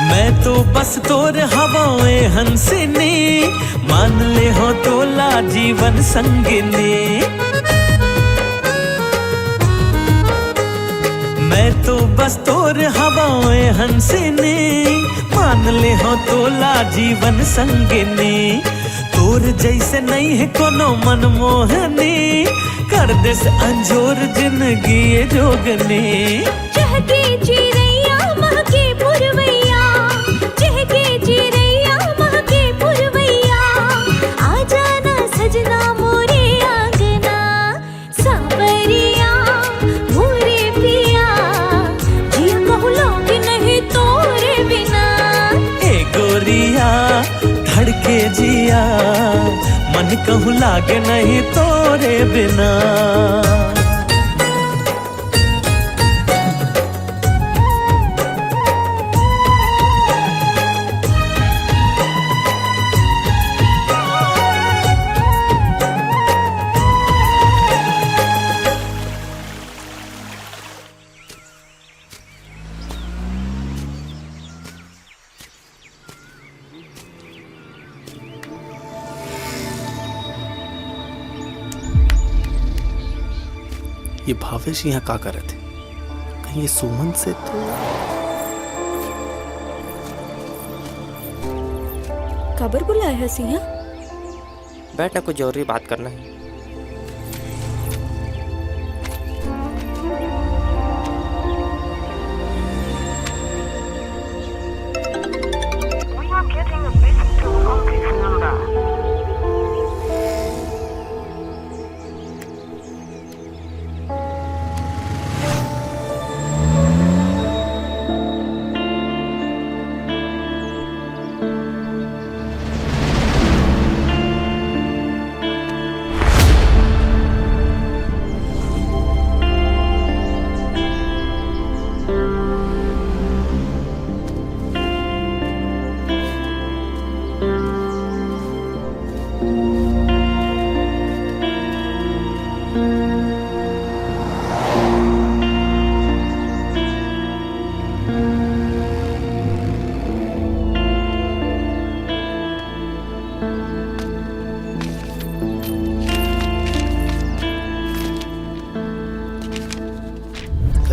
मैं तो बस तोर हवाएं हंसनी मान ले हो तोला जीवन संगिनी। मैं तो बस तोर हवाएं हंसनी मान ले हो तोला जीवन संगिनी। तोर जैसे नहीं है कोनो मनमोहनी कर देस अंजोर जिंदगी ये जोगनी। चहके चिरैया महके पुरवैया चहके चिरैया महके पुरवैया आ जाना सजना मोरे आंगना। सावरिया मोरे पिया जिया कहू लागे नहीं तोरे बिना। ए गोरिया धड़के जिया मन कहू लागे नहीं तोरे बिना। ये भावेश यहाँ का करे थे? कहीं ये सुमन से तो खबर बुलाया है सिया? बैठना, कुछ जरूरी बात करना है।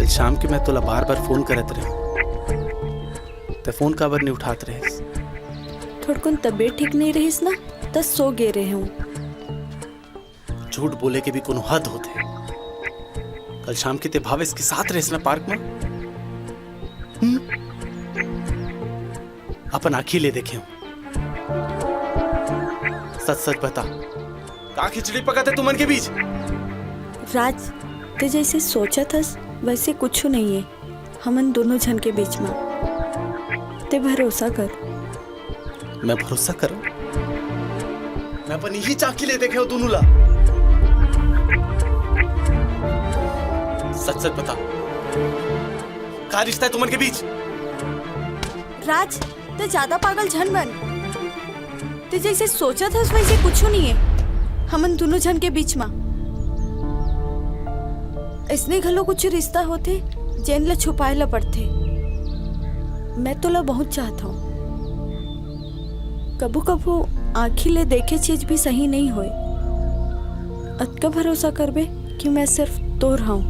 कल शाम के मैं तोला बार बार फोन करत रहे तो फोन काबर नहीं उठात रहे। थोड़कुन तबीयत ठीक नहीं रहीस ना तो सो गे रहे हूँ। झूठ बोले के भी कोनो हद होते। कल शाम के ते भावेश के साथ रहे ना पार्क में। अपन आँखी ले देखे हूँ। सच सच बता का खिचड़ी पकाते तुमन के बीच। राज ते जैसे सोचा था वैसे कुछ नहीं है हमन दोनों जन के बीच में। ते भरोसा कर। मैं भरोसा करूं? मैं अपन यही चाकी ले देखे हो दोनों ला। सच सच बता का रिश्ता है तुमन के बीच। राज ते ज्यादा पागल झन बन। ते जैसे सोचा था वैसे कुछ नहीं है हमन दोनों जन के बीच में। इसने घलो कुछ रिश्ता होते जेन ला छुपाए ला पड़ते। मैं तो ला बहुत चाहता हूँ। कबू कबू आँखी ले देखे चीज भी सही नहीं होए। अतका भरोसा करबे कि मैं सिर्फ तो रहा हूँ।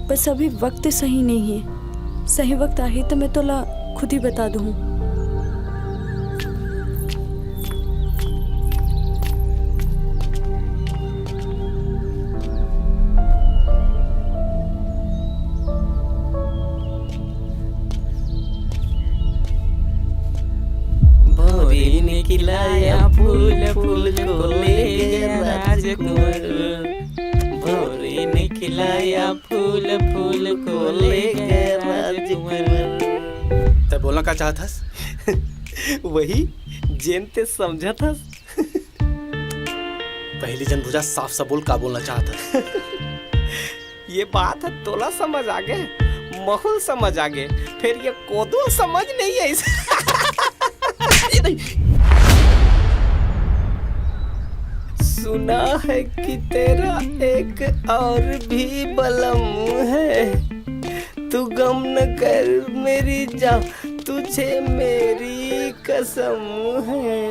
बस अभी वक्त सही नहीं है। सही वक्त आए तो मैं तो ला खुद ही बता दूँ। खिलाया फूल फूल को ले गया राजकुमार। भौरी ने खिलाया फूल फूल को ले गया राजकुमार। ते बोलना का चाहतस? वही जेन ते समझा था। पहली जन भुजा साफ सा बोल का बोलना चाहता। ये बात है तोला समझ आ गए, महुल समझ आ गए, फिर ये कोदो समझ नहीं है इसे। सुना है कि तेरा एक और भी बलम है। तू गम न कर मेरी जान, तुझे मेरी कसम है।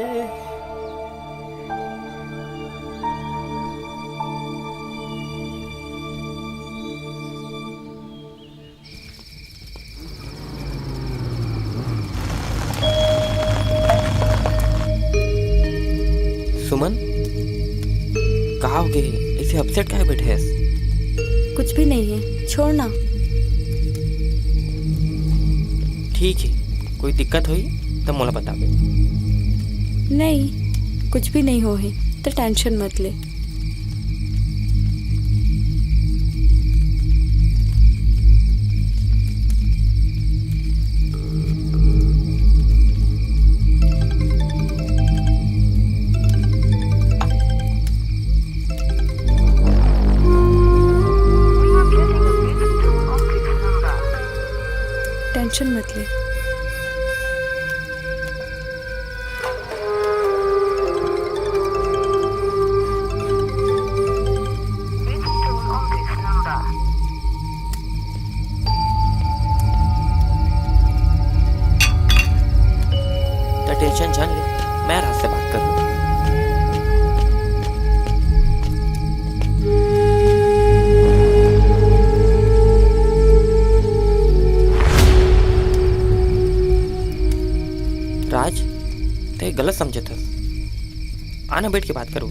सुमन कहा हो गए ऐसे अपसेट काहे बैठे हैं? कुछ भी नहीं है छोड़ना। ठीक है कोई दिक्कत हुई तो मोला बता दे। नहीं कुछ भी नहीं हो है तो टेंशन मत ले। टेंशन मत ले। तो टेंशन जान ले, मैं रात से बात करूँ। राज ते गलत समझे था। आना बैठ के बात करो।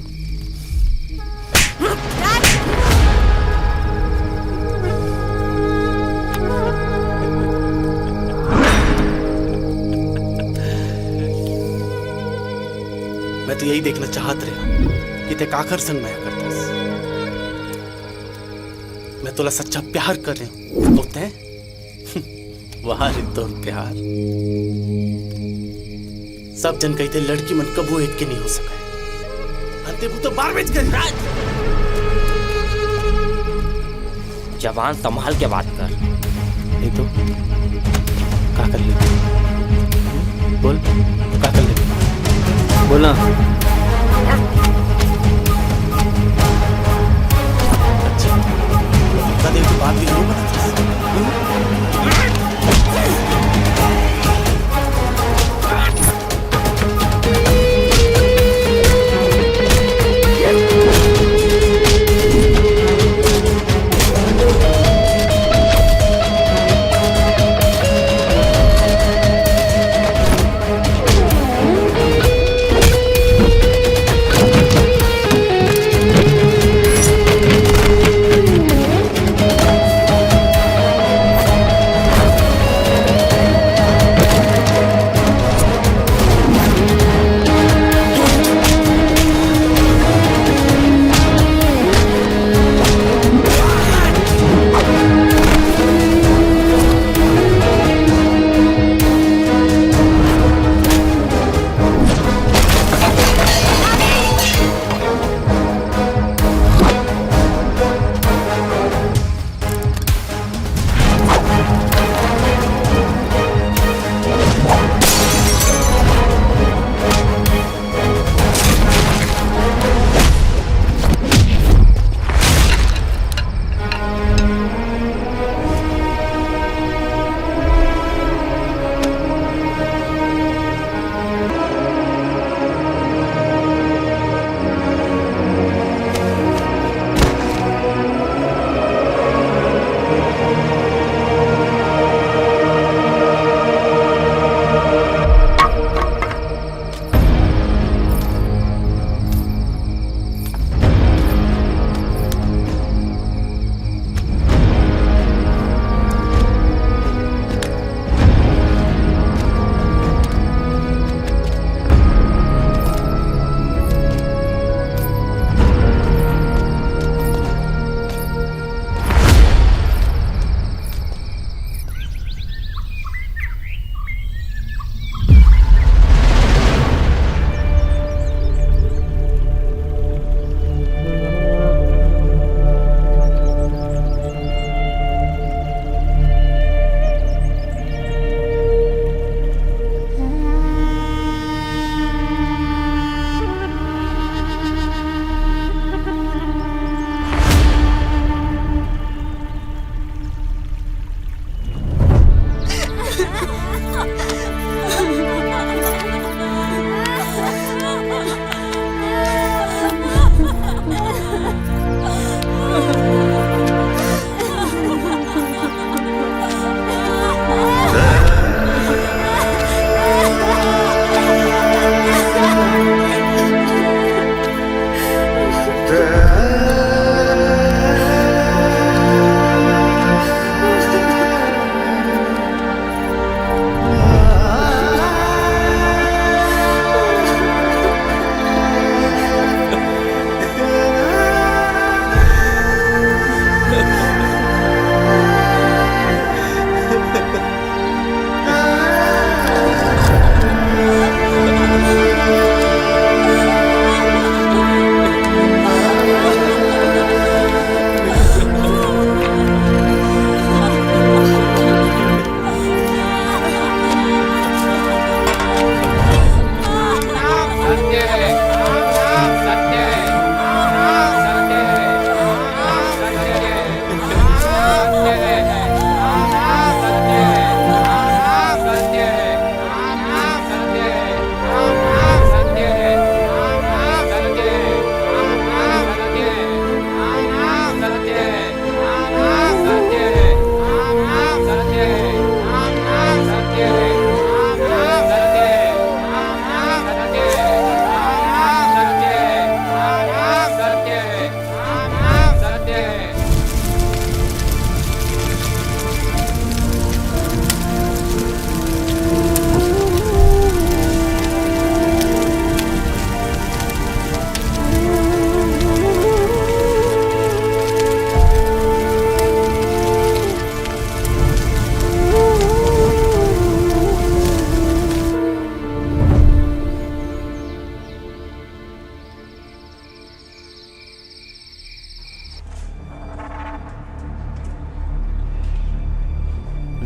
मैं तो यही देखना चाहत रहा कि ते काकर संग मैं करता। मैं तोला सच्चा प्यार कर रहा हूँ। होते हैं वहां तो प्यार सब जन कहते लड़की मन कबू एक के नहीं हो सका। अंते वो तो बार बेच गए। जवान संभाल के बात कर। नहीं तो क्या कर ले? बोल क्या कर ले? बोलना। अच्छा कदे की बात भी नहीं बनाता।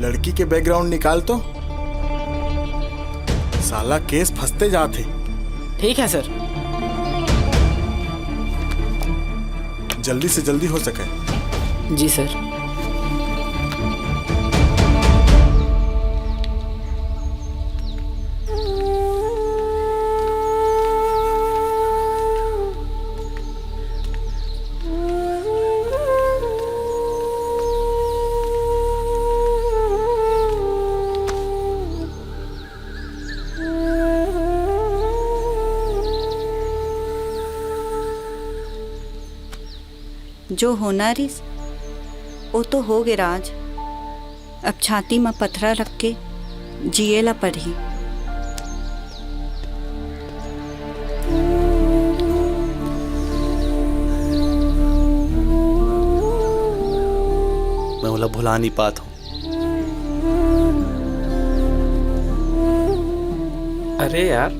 लड़की के बैकग्राउंड निकाल तो साला केस फंसते जाते। ठीक है सर। जल्दी से जल्दी हो सके। जी सर। जो होना रिस वो तो हो गए राज। अब छाती में पथरा रख के जिएला पड़ी। मैं बोला भुला नहीं पाता हूँ। अरे यार,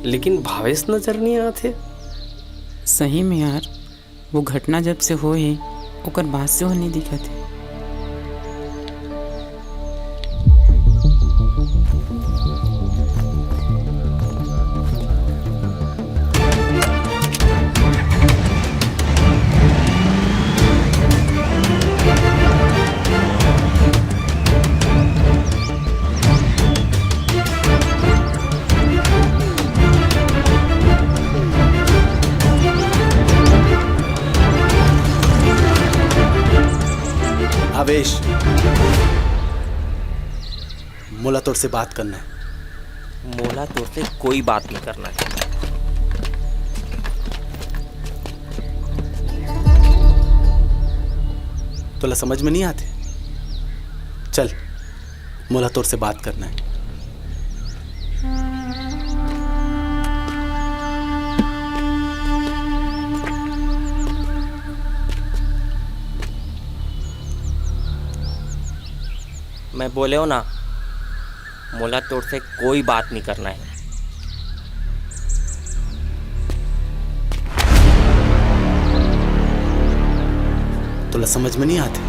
लेकिन भावेश नजर नहीं आते। सही में यार, वो घटना जब से हो है ओकर बाद से हो नहीं दिखत है। भावेश, मोला तोर से बात करना है। मोला तोर से कोई बात नहीं करना है। तोला समझ में नहीं आते? चल, मोला तोर से बात करना है। मैं बोले हो ना, मोला तोर से कोई बात नहीं करना है। तोला समझ में नहीं आते?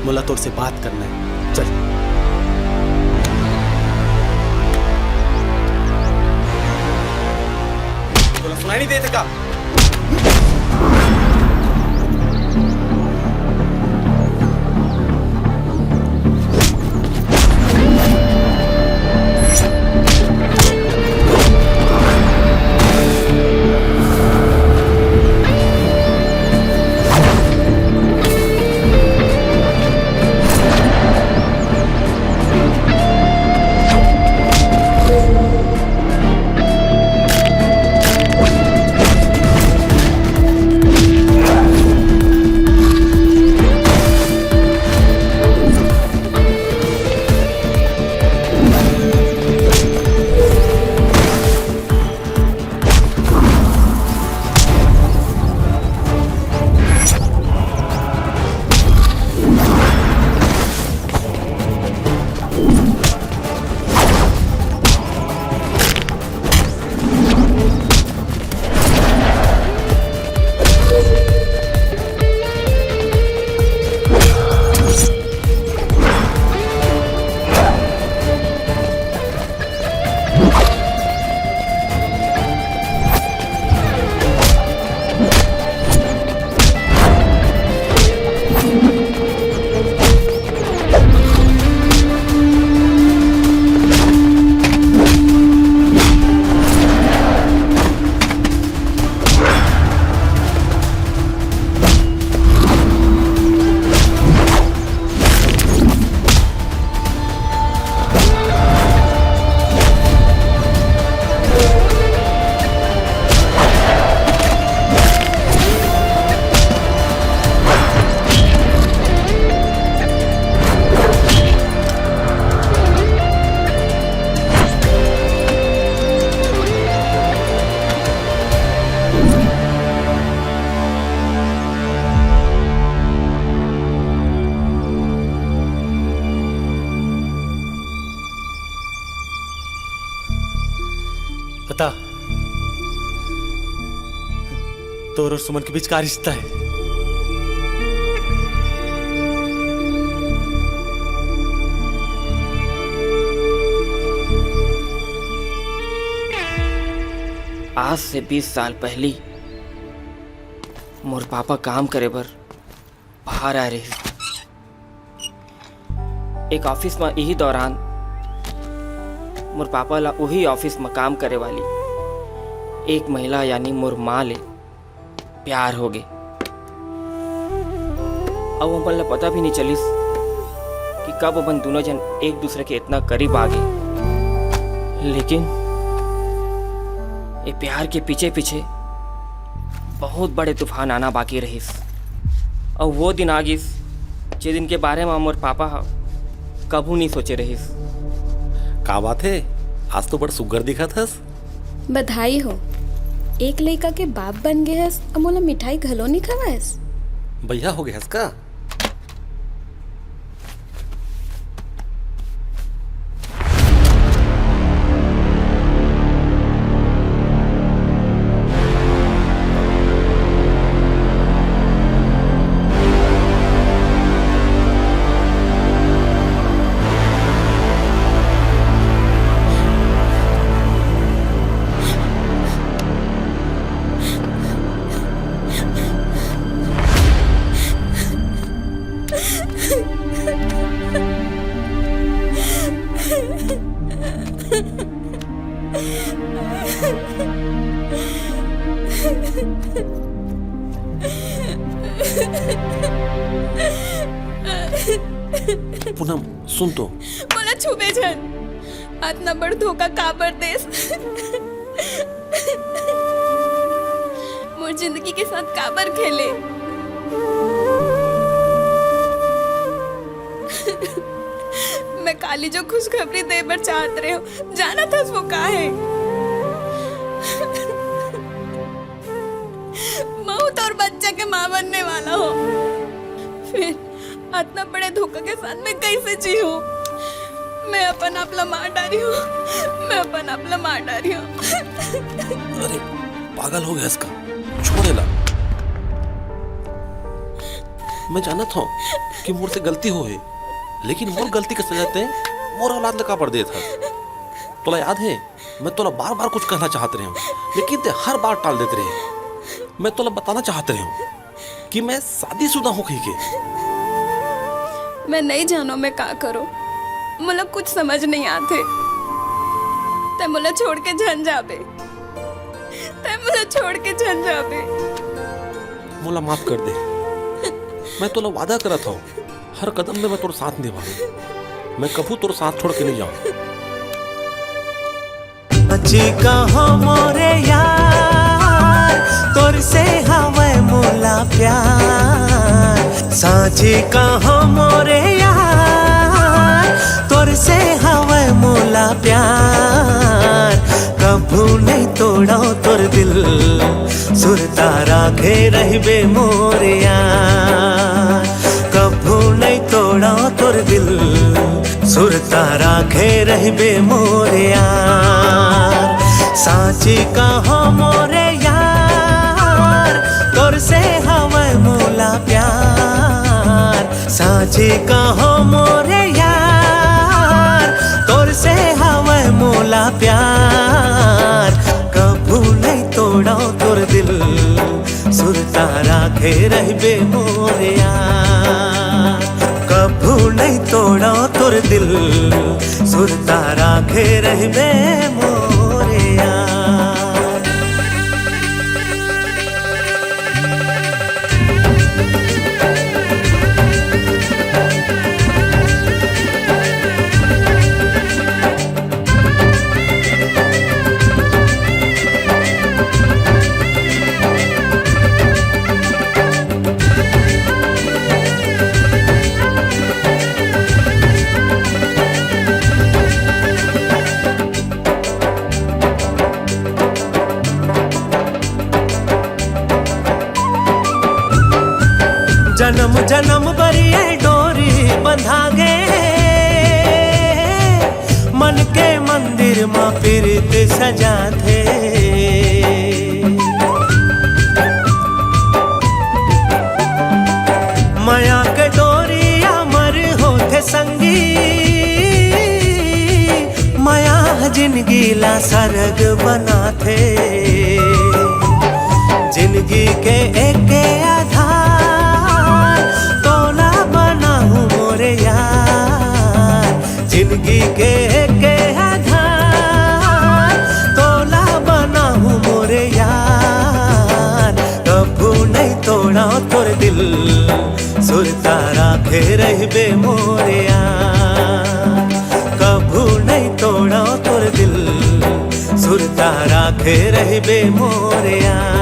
मोला तोर से बात करना है। चल। तोला सुनाई नहीं देते का? बता, तोर और सुमन के बीच का रिश्ता है? आज से 20 साल पहले मोर पापा काम करे बर बाहर आ रहे। एक ऑफिस में यही दौरान मोर पापा ला वही ऑफिस में काम करे वाली एक महिला यानी मोर माँ ले प्यार हो गए। अब अपन ला पता भी नहीं चलिस कि कब अपन दोनों जन एक दूसरे के इतना करीब आ गए। लेकिन ये प्यार के पीछे पीछे बहुत बड़े तूफान आना बाकी रहीस। और वो दिन आ गिस जे दिन के बारे में मोर पापा कभू नहीं सोचे रहीस। का बात है, आज तो बड़ सुगर दिखा थस। बधाई हो, एक लड़का के बाप बन गए हस और मोला मिठाई घलो नहीं खवाएस। भैया हो गया का? पूनम सुन तो, मोला छुबे जन, इतना बड़ धोखा काबर देस। मोर जिंदगी के साथ काबर खेले। मैं काली जो खुशखबरी दे बर चाहत रहे हो, जाना था वो का है। मौत और बच्चा के माँ बनने वाला हो, फिर इतना बड़े धोखा के साथ मैं कैसे जी हूँ। मैं अपन आपला मार डाली हूँ, मैं अपन आपला मार डाली हूँ। अरे पागल हो गया इसका, छोड़ेला। मैं जानत हूँ कि मोर से गलती हो है, लेकिन मोर गलती के सजाते मोर औलाद लगा पड़ दे था। तोला याद है, मैं तोला बार बार कुछ कहना चाहते रहे हूँ, लेकिन ते हर बार टाल देते रहे। मैं तोला बताना चाहते रहे हूँ कि मैं शादीशुदा हूँ कहीं के। मैं नहीं जानो मैं का करो, मुला कुछ समझ नहीं आते। ते मुला छोड़ के झन जाबे, ते मुला छोड़ के झन जाबे। मोला माफ कर दे, मैं तोला वादा करत हूँ हर कदम में मैं तोर साथ निभाऊं। मैं कभू तोर साथ छोड़ के नहीं जाऊं। बची कहो मोरे यार, तोर से हवे मोला प्यार। साची कहो मोरे यार, तोर से हवे मोला प्यार। कभू नहीं तोड़ो तोर दिल, सुरता राखे रहबे मोरे यार। कभू नहीं तोड़ो तोर दिल, सुरता राखे रहबे मोरे यार। साची कहो मोरे यार, तोर से हवे मोला प्यार। साची कहो मोरे यार, तोर से हवे मोला प्यार। कभू नहीं तोड़ो तोर दिल, सुरता राखे रहबे मोरे यार। कभू नहीं तोड़ो तोर दिल, सुरता राखे रहबे मोरे यार। जन्म जन्म बरिए डोरी बंधा गे, मन के मंदिर माँ पीरित सजा थे। माया के डोरी अमर होते संगी, माया जिंदगी ला सरग बना थे। जिंदगी के एक आधार तोला बनाऊं मोरे यार, जिंदगी के एक आधार तोला बनाऊं मोरे यार। कभू नहीं तोड़ा तोर दिल सुरता राखे रहबे मोरे यार, कभू नहीं तोड़ा तोर दिल सुरता राखे रहबे मोरे यार।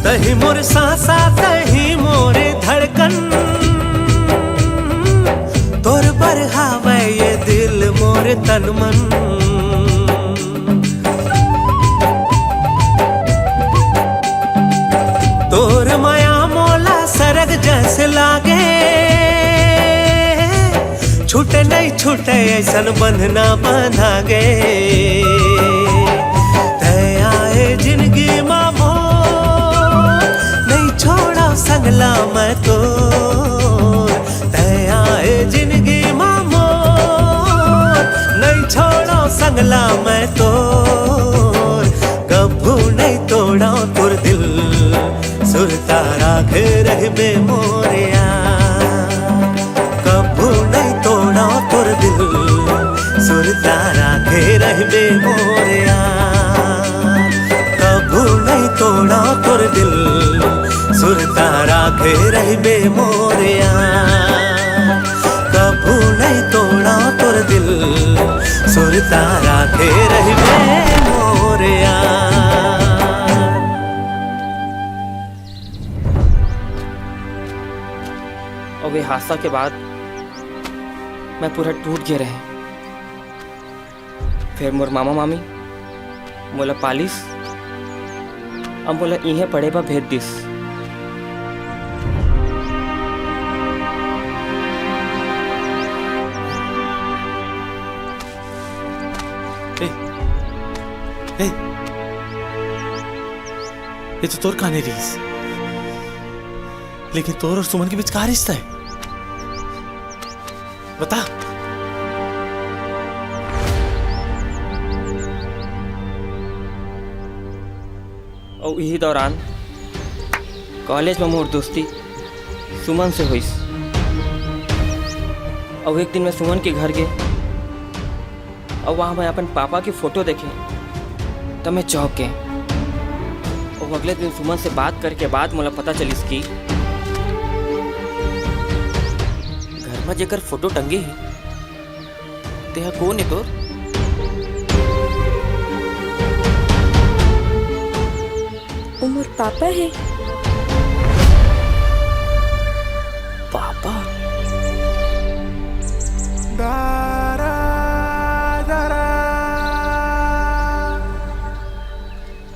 तही मोर सांसा तही मोरे धड़कन, तोर बरहावे ये दिल मोरे तन मन। तोर माया मोला सरग जैसे लागे, छूटे नहीं छूटे ऐसन बंधना बंधागे। तय जिंदगी माँ मोर नहीं छोड़ा संगला मैं तो, तय जिंदगी माँ मोर नहीं छोड़ा संगला मैं तो। कभू नहीं तोड़ा तोर दिल सुरता राखे रहबे मोरे यार, कभू नहीं तोड़ा तोर दिल सुरता राखे रहबे मोरे यार, कभू नहीं तोड़ा तोर दिल सुरता राखे रहबे मोरे यार, कभू नहीं तोड़ा तोर दिल सुरता राखे रहबे मोरे यार। और वे हादसा के बाद मैं पूरा टूट गया रहे। फिर मोर मामा मामी मोला पालिस, अब मोला इहे पढ़े पर भेज दिस। ये तो तोर कहानी रहीस, लेकिन तोर और सुमन के बीच का रिश्ता है बता। और यही दौरान कॉलेज में मोर दोस्ती सुमन से हुई। और एक दिन मैं सुमन के घर गए और वहाँ मैं अपन पापा की फोटो देखे तब मैं चौंक गए। और अगले दिन सुमन से बात करके बाद मुझे पता चलिस कि घर में जेकर फोटो टंगे है तेहा कौन है तोर? उमर पापा है। पापा?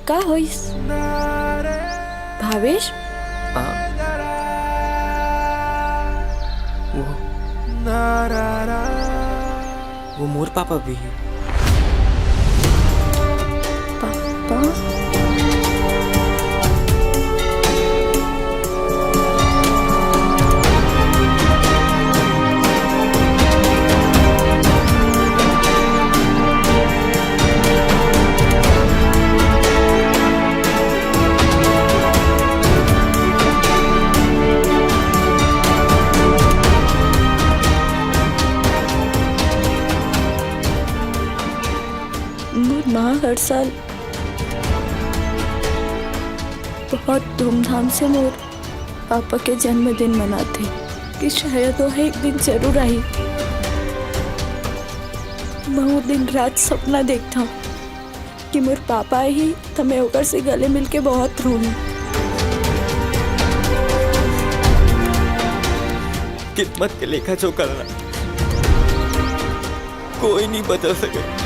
का होइस भावेश? वो मोर पापा भी है। पापा? माँ हर साल बहुत धूमधाम से मोर पापा के जन्मदिन मनाते कि शायद वो एक दिन जरूर आई। मैं वो दिन रात सपना देखता कि मोर पापा ही तो मैं ओकर से गले मिलके बहुत रोऊं। किस्मत के लेखा जो करना कोई नहीं बदल सके।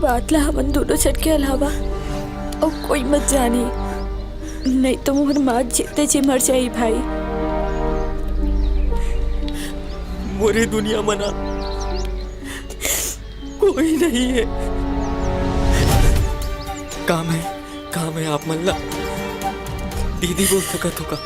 बात ला हमन दोनों छट के अलावा और कोई मत जानी, नहीं तो मोहर माँ जीते जी मर जाई भाई। मोरी दुनिया मना कोई नहीं है। काम है आप मल्ला दीदी बोल सकत होगा।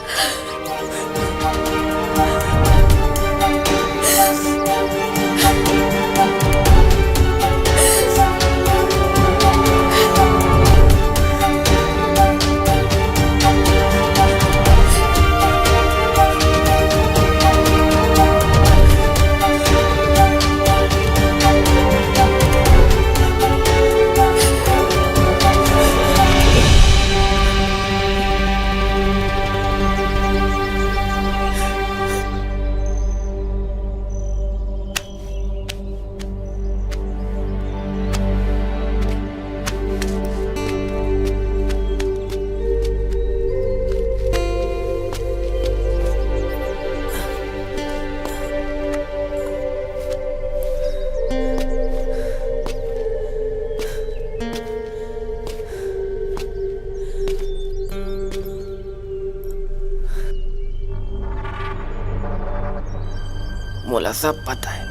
मोला सब पता है,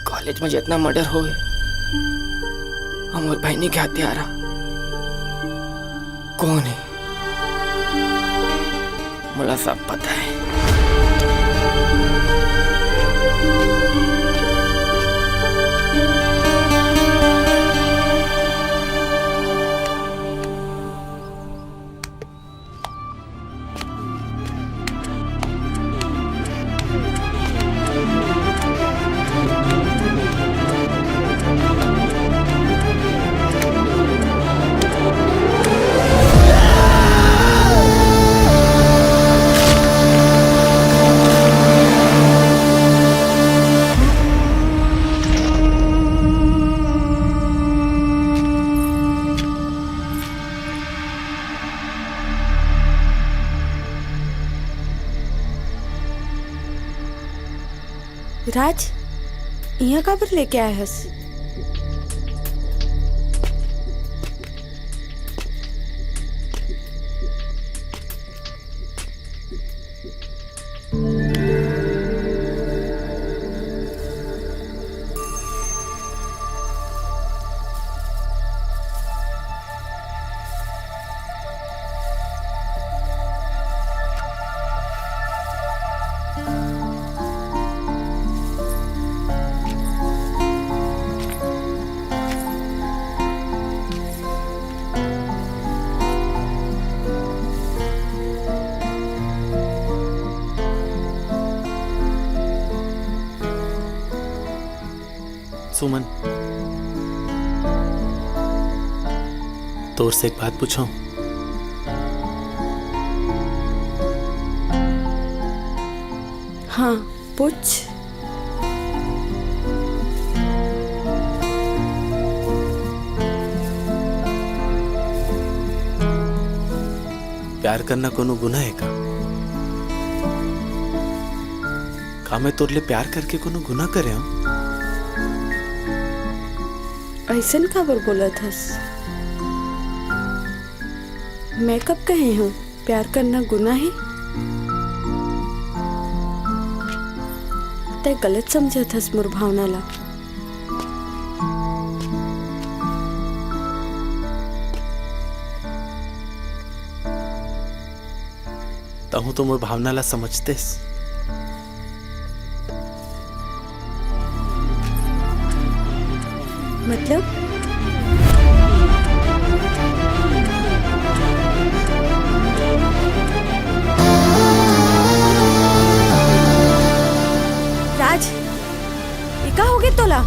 कॉलेज में जितना मर्डर होए हमार बहनी के हत्यारा कौन है, मोला सब पता है। राज, यहाँ काबर लेके आया हस? सुमन, तोर से एक बात पूछूं? हाँ पूछ। प्यार करना कोनो गुनाह है का मैं तोर ले प्यार करके कोनो गुनाह करे हूं? ऐसन काबर बोला थस? मैं कब कहे हूँ प्यार करना गुनाह है? ते गलत समझा थस मोर भावना ला। तहु तो मोर भावना ला समझतेस। मतलब राज, ये का हो गया तोला?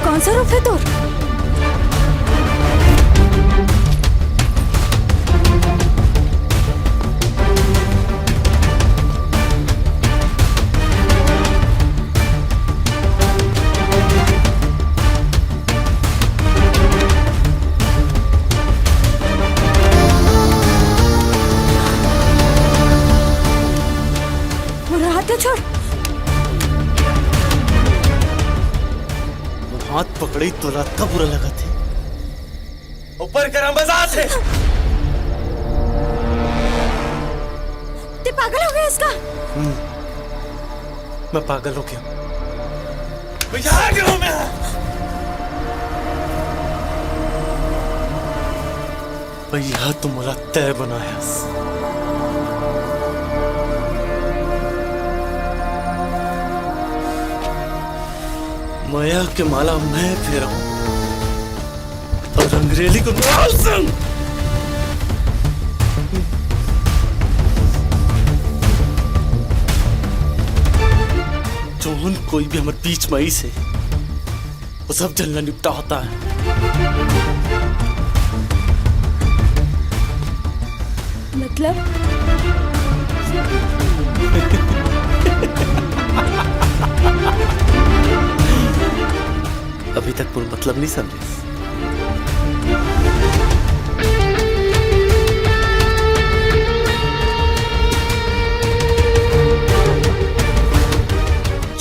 कौन सा रूप है तो? थप्पड़ी तोला का बुरा लगा थे। ऊपर करा मजा से। ते पागल हो गया इसका? मैं पागल हो गया। मैं यहाँ क्यों मैं? भैया तू मला तय बनायास। माया के माला मैं फेराऊं और अंग्रेली को नाल संग। जोन कोई भी हमारे बीच में आई से वो सब जलना निपटा होता है। मतलब अभी तक पूरा मतलब नहीं समझे।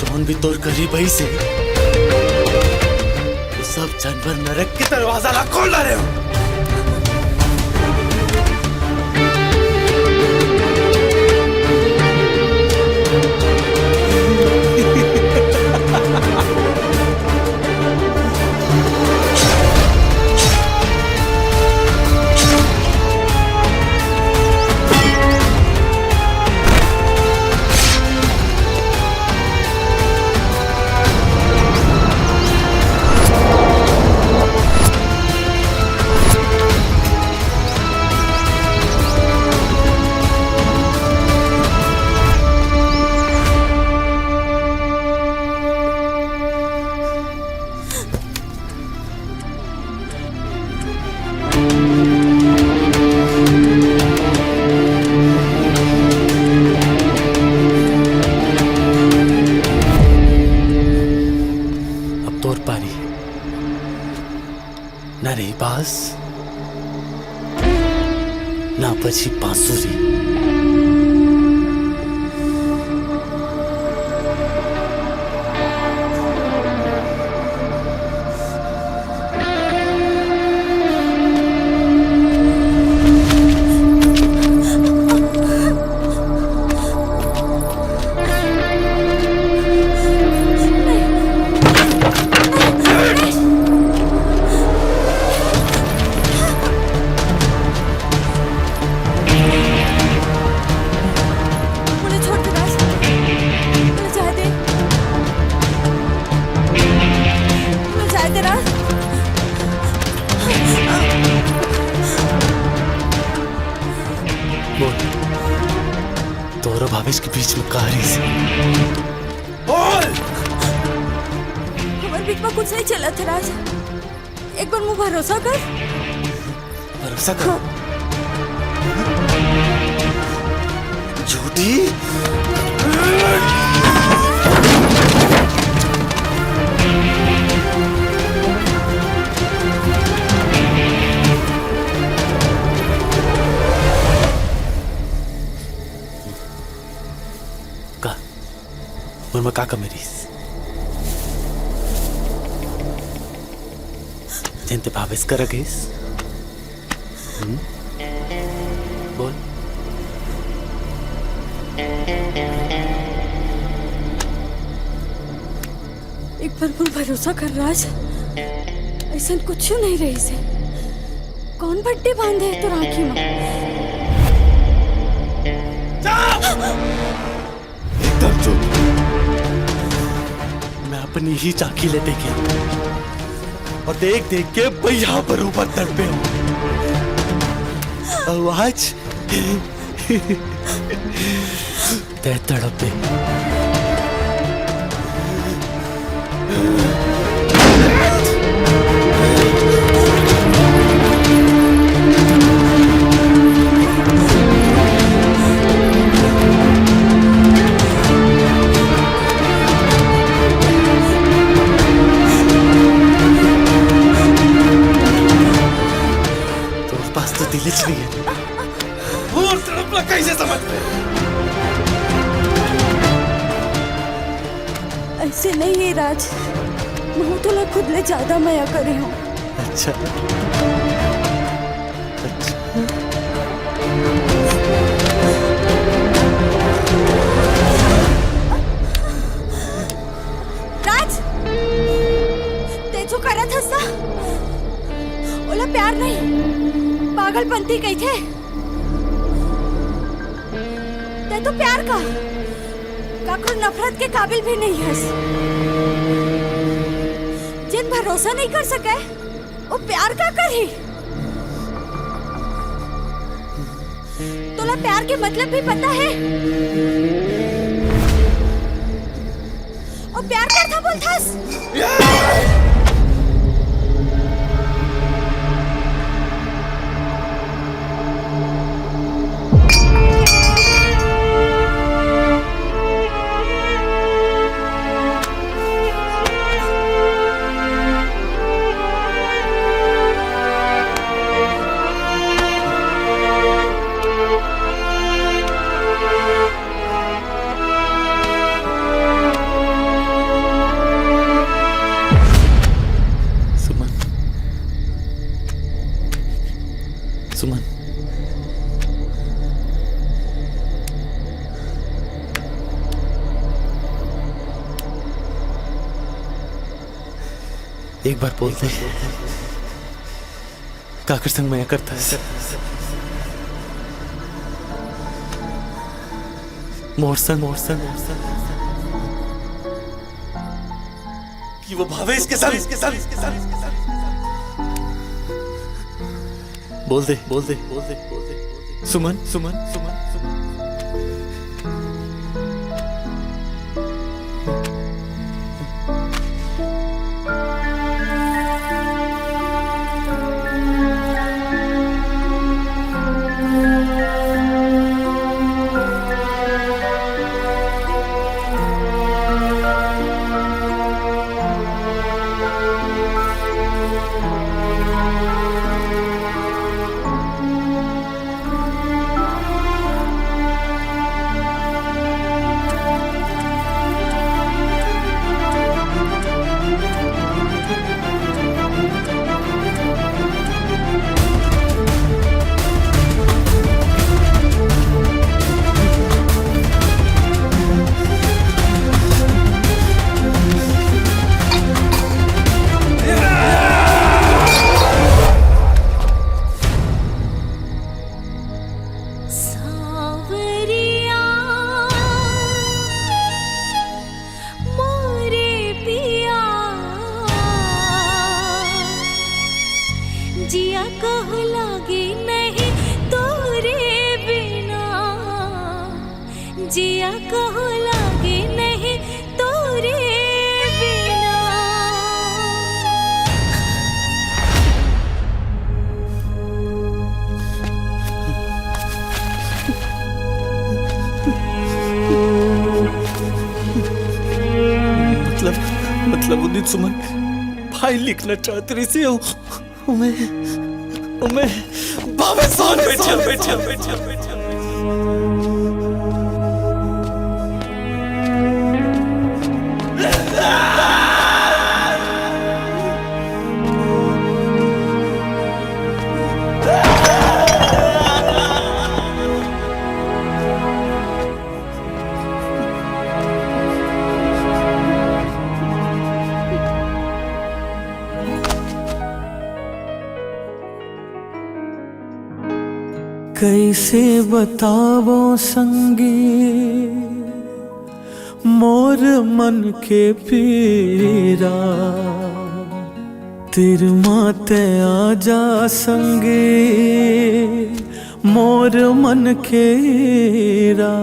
जौन भी तोर करीब ही से वो सब जानवर नरक के दरवाजा ला खोल रहे हो। ना रही बास ना बची बांसुरी। तोर भावेश के बीच में कहानी से बोल। हमारे बीच में कुछ नहीं चला था राज। एक बार मुझे भरोसा कर। भरोसा कर? झूठी। मैं का मेरी जनते भावेश कर गेस बोल। एक बार मुझे भरोसा कर राज। ऐसा कुछ नहीं रही से। कौन बट्टे बांधे तो राखी में एकदम चुप। मैं अपनी ही चाकी ले देखे और देख देख के भैया पर ऊपर तड़पे और आज ते तड़पे। दिलच नहीं है और तड़पना कैसे समझ में? ऐसे नहीं है राज। मैं तोला खुद ले ज्यादा माया करे हूँ। अच्छा राज, ते जो करत हस ना, ओला प्यार नहीं, पागलपंती कही थे। ते तो प्यार का काको नफरत के काबिल भी नहीं हस। जिन भरोसा नहीं कर सके वो प्यार का करी। तोला प्यार के मतलब भी पता है? और प्यार करता बोलथस? सुमन, एक बार बोलते काकर संग मैं करता है मोरसन कि वो भावेश के साथ बोल दे सुमन। जिया कह लागे नहीं तोरे बिना, जिया कह लागे नहीं तोरे बिना। मतलब उदित सुमन भाई लिखना चाहते रही से उमे बाबे सोन बैठल कैसे बतावो संगी मोर मन के पीरा, तिर माते आजा संगे मोर मन के रा।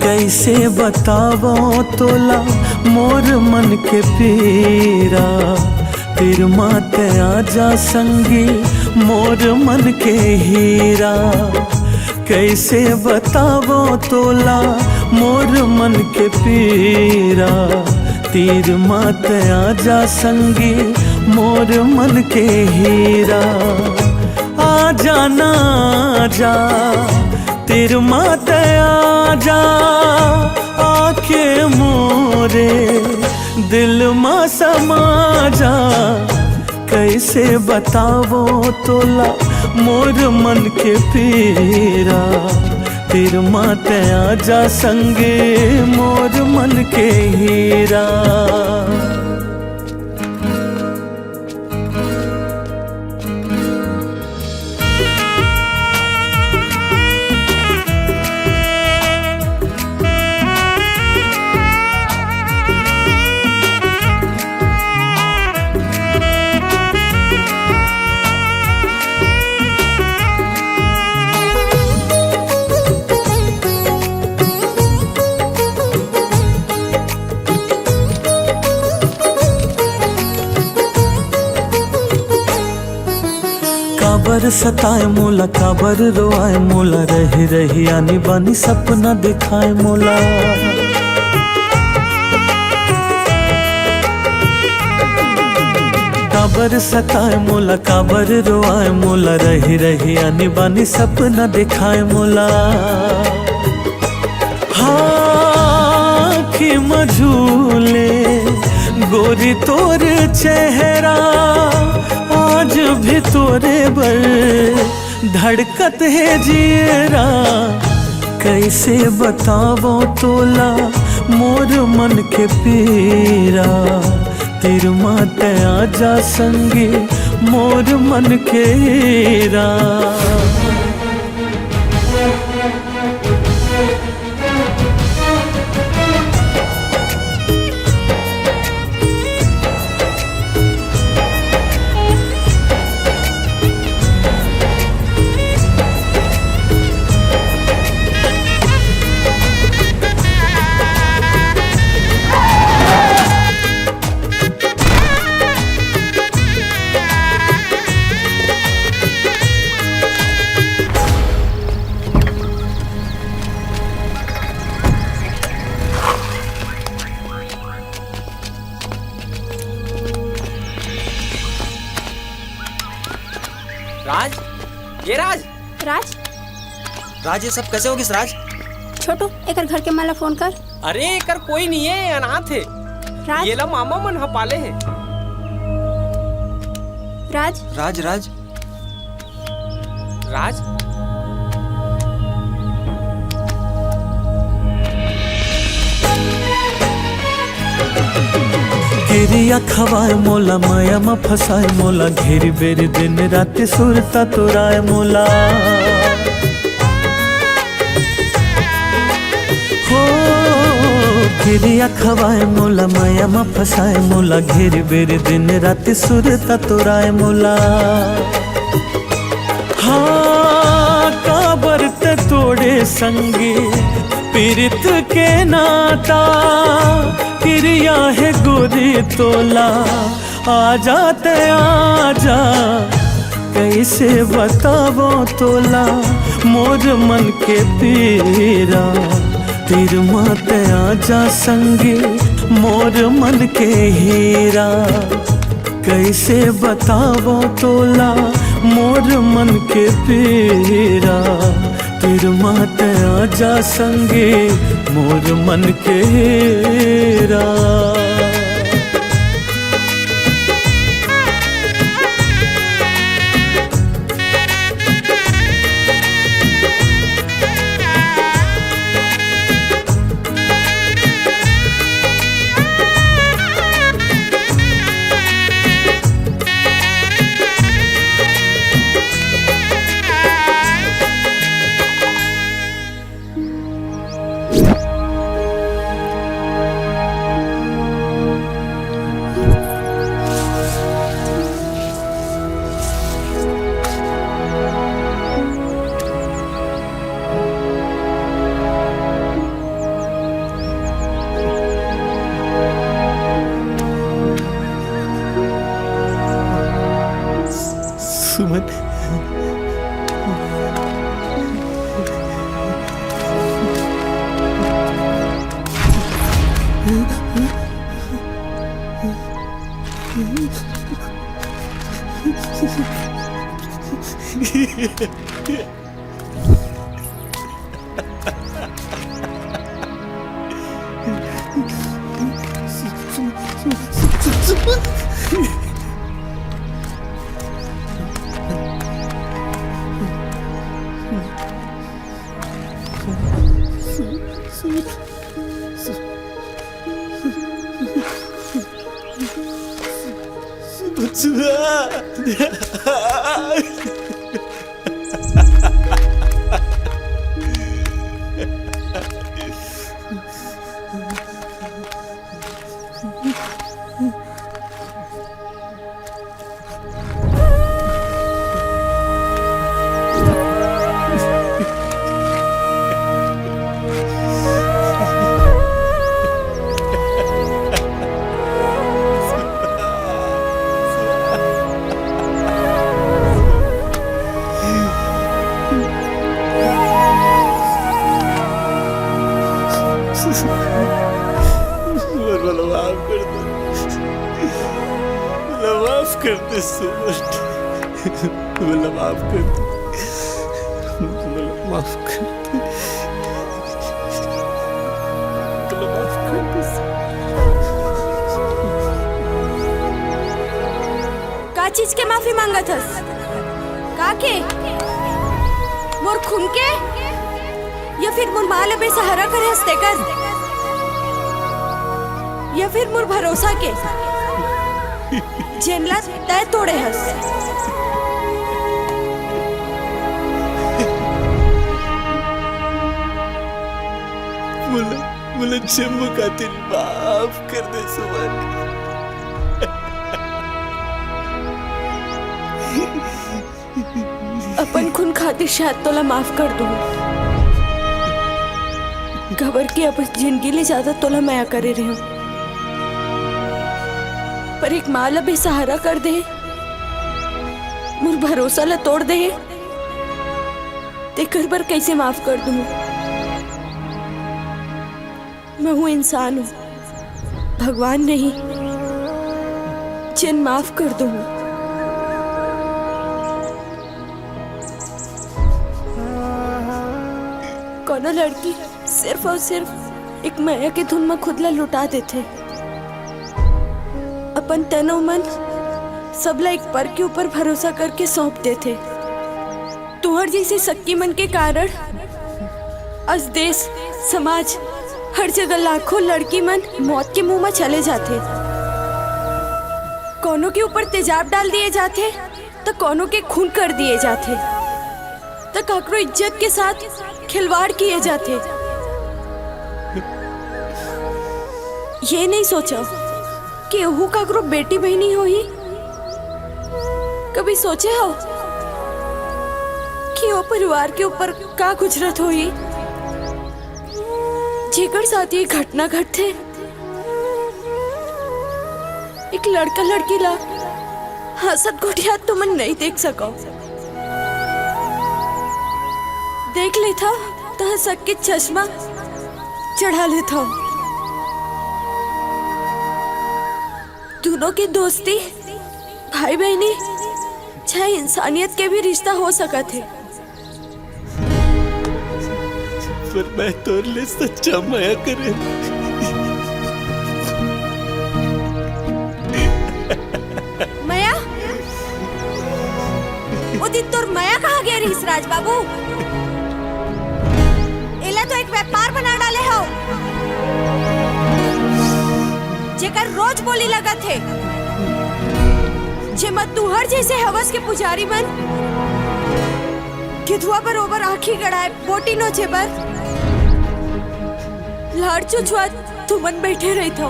कैसे बतावो तोला मोर मन के पीरा, तिर माते आजा संगी मोर मन के हीरा। कैसे बतावो तोला मोर मन के पीरा, तीर मात आजा संगी मोर मन के हीरा। आजा ना आजा तीर मात आजा आके मोरे दिल मा समा जा। कैसे बतावो तोला मोर मन के पीरा। तीर मात आजा संगे मोर मन के हीरा। काबर सताए मोला काबर रोआए मोला। रही रही आनी बानी सपना दिखाए मोला। काबर सताए मोला काबर रोआए मोला। रही रही आनी बानी सपना दिखाए मोला। हाँ कि मझूले गोरी तोर चेहरा। आज भी तोरे बर धड़कत है जीरा। कैसे बतावो तोला मोर मन के पीरा। तीर मात आजा संगी मोर मन के हीरा। राज, ये राज राज राज ये सब कैसे होगी राज? छोटू एकर घर के माला फोन कर। अरे एकर कोई नहीं है, अनाथ है। राज ये ला मामा मन ह पाले है। राज राज राज राज गिरिया खवाए मोला माया में फसाए मोला। घेरी बेरी दिन रात सुरता तोराए मोला। हो गिरिया खवाए मोला माया में फसाए मोला। घेरी बेरी दिन रात सुरता तोराए मोला। हाँ काबर ते तोड़े संगी पीरित के नाता। क्रिया है गोरी तोला आ जाते आजा। कैसे बतावो तोला मोर मन के पीरा। तीर मात आजा संगी मोर मन के हीरा। कैसे बतावो तोला मोर मन के पीरा। तीर मात आजा संगे मोर मन के हीरा। मला माफ कर दे, मला माफ कर दे सुमन, मला माफ कर दे, मला माफ कर दे, मला माफ कर दे। का चीज के माफी मांगत हस? का के? मोर खून के या फिर मोर माल बेसहारा करे हस्ते कर या फिर मोर भरोसा के जेनला तय तोड़े हस? मुला जम्मू खातिर माफ कर दे सुमन। अपन खून खातिर शायद तोला माफ कर दूं, घबर के अब जिंदगी ले ज्यादा तोला माया करे रही हूं, पर एक माला बेसहारा कर दे, मुर भरोसा ला तोड़ दे, तेकर पर कैसे माफ कर दूं? मैं हूं इंसान हूं, भगवान नहीं, जिन माफ कर दूं। कोनो लड़की सिर्फ और सिर्फ एक माया के धुन में खुद ला लुटा देते, अपन तनो मन सबला एक पर के ऊपर भरोसा करके सौंप देते। तुहर जैसे सक्की मन के कारण आज देश समाज हर जगह लाखों लड़की मन मौत के मुंह में चले जाते, कोनो के ऊपर तेजाब डाल दिए जाते तो कोनो के खून कर दिए जाते, तो काकरो इज्जत के साथ खिलवाड़ किए जाते। ये नहीं सोचा कि वह काकरो बेटी बहनी हो ही? कभी सोचे हो कि वो परिवार के ऊपर का गुजरत हो ही? जेकर साथ ये घटना घटते, एक लड़का लड़की ला हंसत घुटिया तो मन नहीं देख सको, देख लेता तो हंसक के चश्मा चढ़ा लेता। दोनों की दोस्ती भाई बहनी चाहे इंसानियत के भी रिश्ता हो सका थे, पर मैं तोर ले सच्चा माया करे। माया? वो दिन तोर माया कहाँ गया रही राज बाबू? एला तो एक व्यापार बना डाले हो, जेकर रोज बोली लगा थे, जे मत तू हर जैसे हवस के पुजारी बन, किधुआ बरोबर आँखी गड़ाए बोटी नोचे पर लाड़ चुचुआ तू मन बैठे रही था।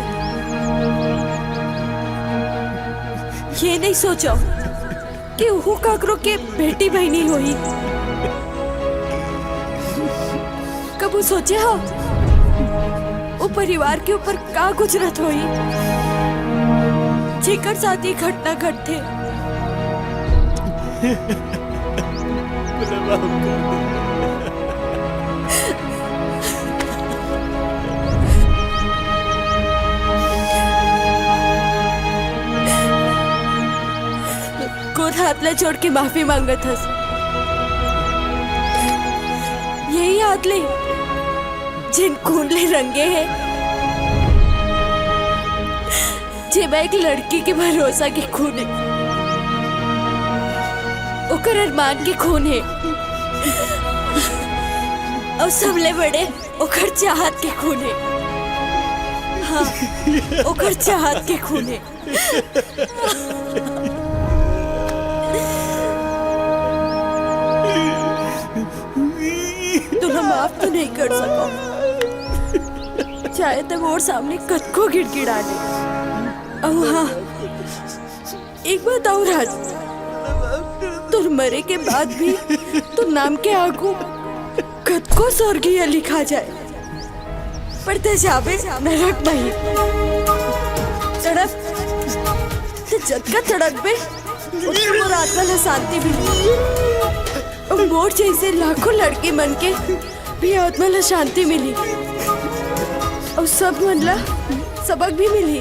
ये नहीं सोचो कि वो काकरो के बेटी बहनी हुई। कबू सोचे हो वो परिवार के ऊपर का गुजरत हुई, जेकर साथ ही घटना घटते। गोद हाथ ला छोड़ के माफी मांगत हस। यही याद ले जिन खून ले रंगे हैं, जे मैं एक लड़की के भरोसा के खून है, ओकर अरमान के खून है, और सबले बड़े ओकर चाहत के खून है। हाँ, ओकर चाहत के खून है। तुम माफ तो नहीं कर सको, चाहे तो और सामने कद को गिड़गिड़ा ले। अब हाँ, एक बात और आज, तुम मरे के बाद भी तुम नाम के आगू कद को स्वर्गीय लिखा जाए, पर ते जावे नरक नहीं। तड़प ते जग का तड़प बे, उसको मोर आत्मा ला शांति मिली। और मोर जैसे लाखों लड़के मन के भी आत्मा ला शांति मिली, और सब मन ला सबक भी मिली।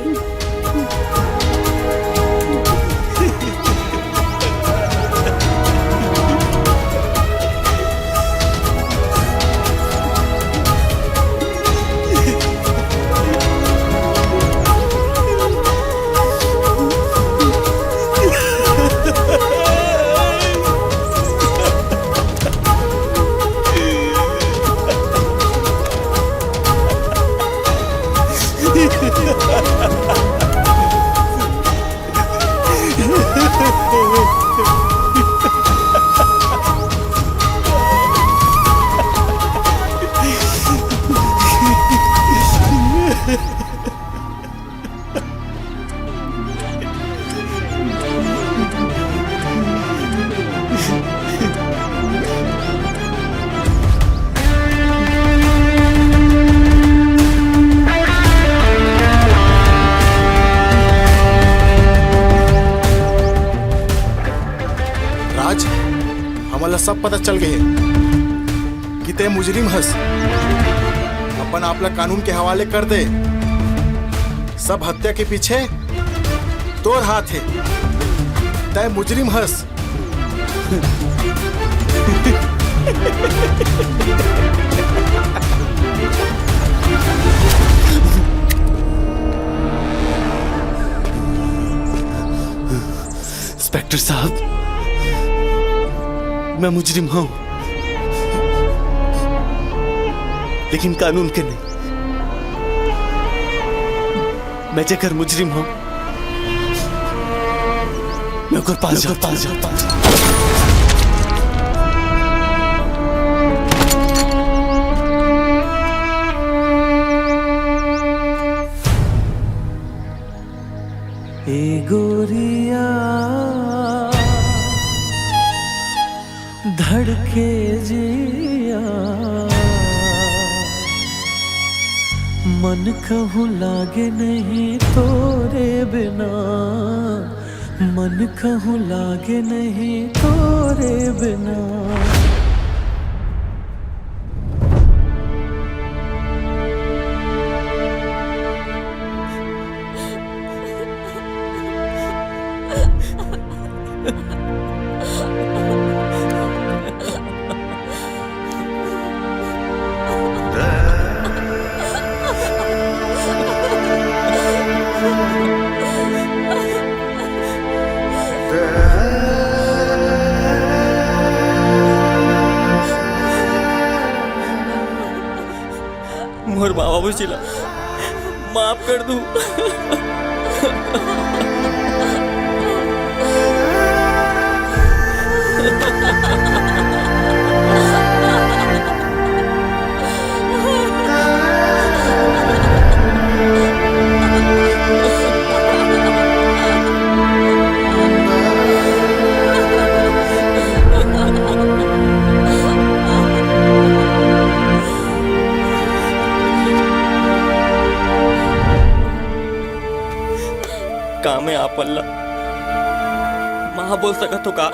हमला सब पता चल गए कि ते मुजरिम हस। अपन आपला कानून के हवाले कर दे। सब हत्या के पीछे तोर हाथ है। ते मुजरिम हस। इंस्पेक्टर साहब, मैं मुजरिम हूं, लेकिन कानून के नहीं। मैं जेकर मुजरिम हूं, मैं ओकर पास जाता। ए गोरिया धड़के जिया, मन कहूँ लागे नहीं तोरे बिना, मन कहूँ लागे नहीं तोरे बिना। मोर बाबा बुझिला, माफ कर दू। काम है आप अल्लाह, माँ बोल सका तो का।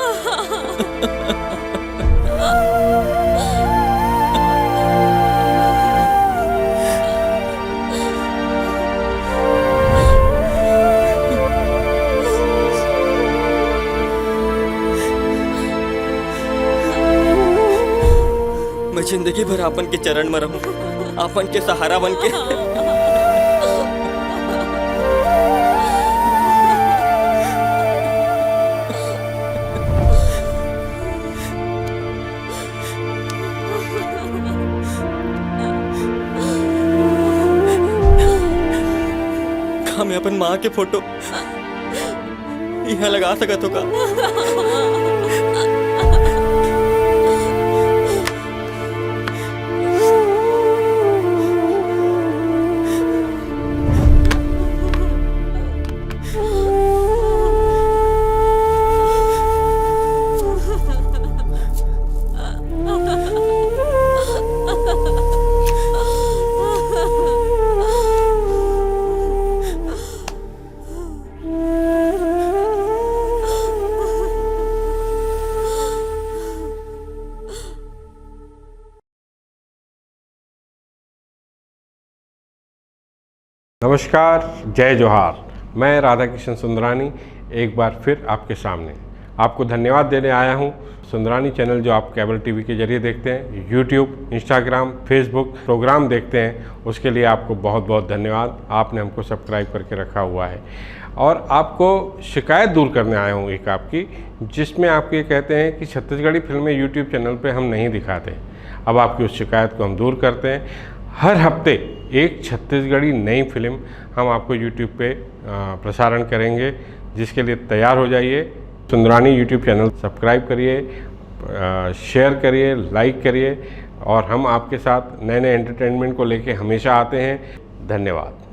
मैं जिंदगी भर आपन के चरण में रहूं, आपन के सहारा बन के। मैं अपन माँ के फोटो यहाँ लगा सकत हो का? नमस्कार, जय जोहार। मैं राधा किशन सुंदरानी एक बार फिर आपके सामने आपको धन्यवाद देने आया हूं। सुंदरानी चैनल जो आप केबल टीवी के जरिए देखते हैं, यूट्यूब, इंस्टाग्राम, फेसबुक प्रोग्राम देखते हैं, उसके लिए आपको बहुत बहुत धन्यवाद। आपने हमको सब्सक्राइब करके रखा हुआ है। और आपको शिकायत दूर करने आया हूँ एक आपकी, जिसमें आप ये कहते हैं कि छत्तीसगढ़ी फिल्में यूट्यूब चैनल पर हम नहीं दिखाते। अब आपकी उस शिकायत को हम दूर करते हैं। हर हफ्ते एक छत्तीसगढ़ी नई फिल्म हम आपको यूट्यूब पे प्रसारण करेंगे, जिसके लिए तैयार हो जाइए। सुंदरानी यूट्यूब चैनल सब्सक्राइब करिए, शेयर करिए, लाइक करिए, और हम आपके साथ नए नए एंटरटेनमेंट को लेके हमेशा आते हैं। धन्यवाद।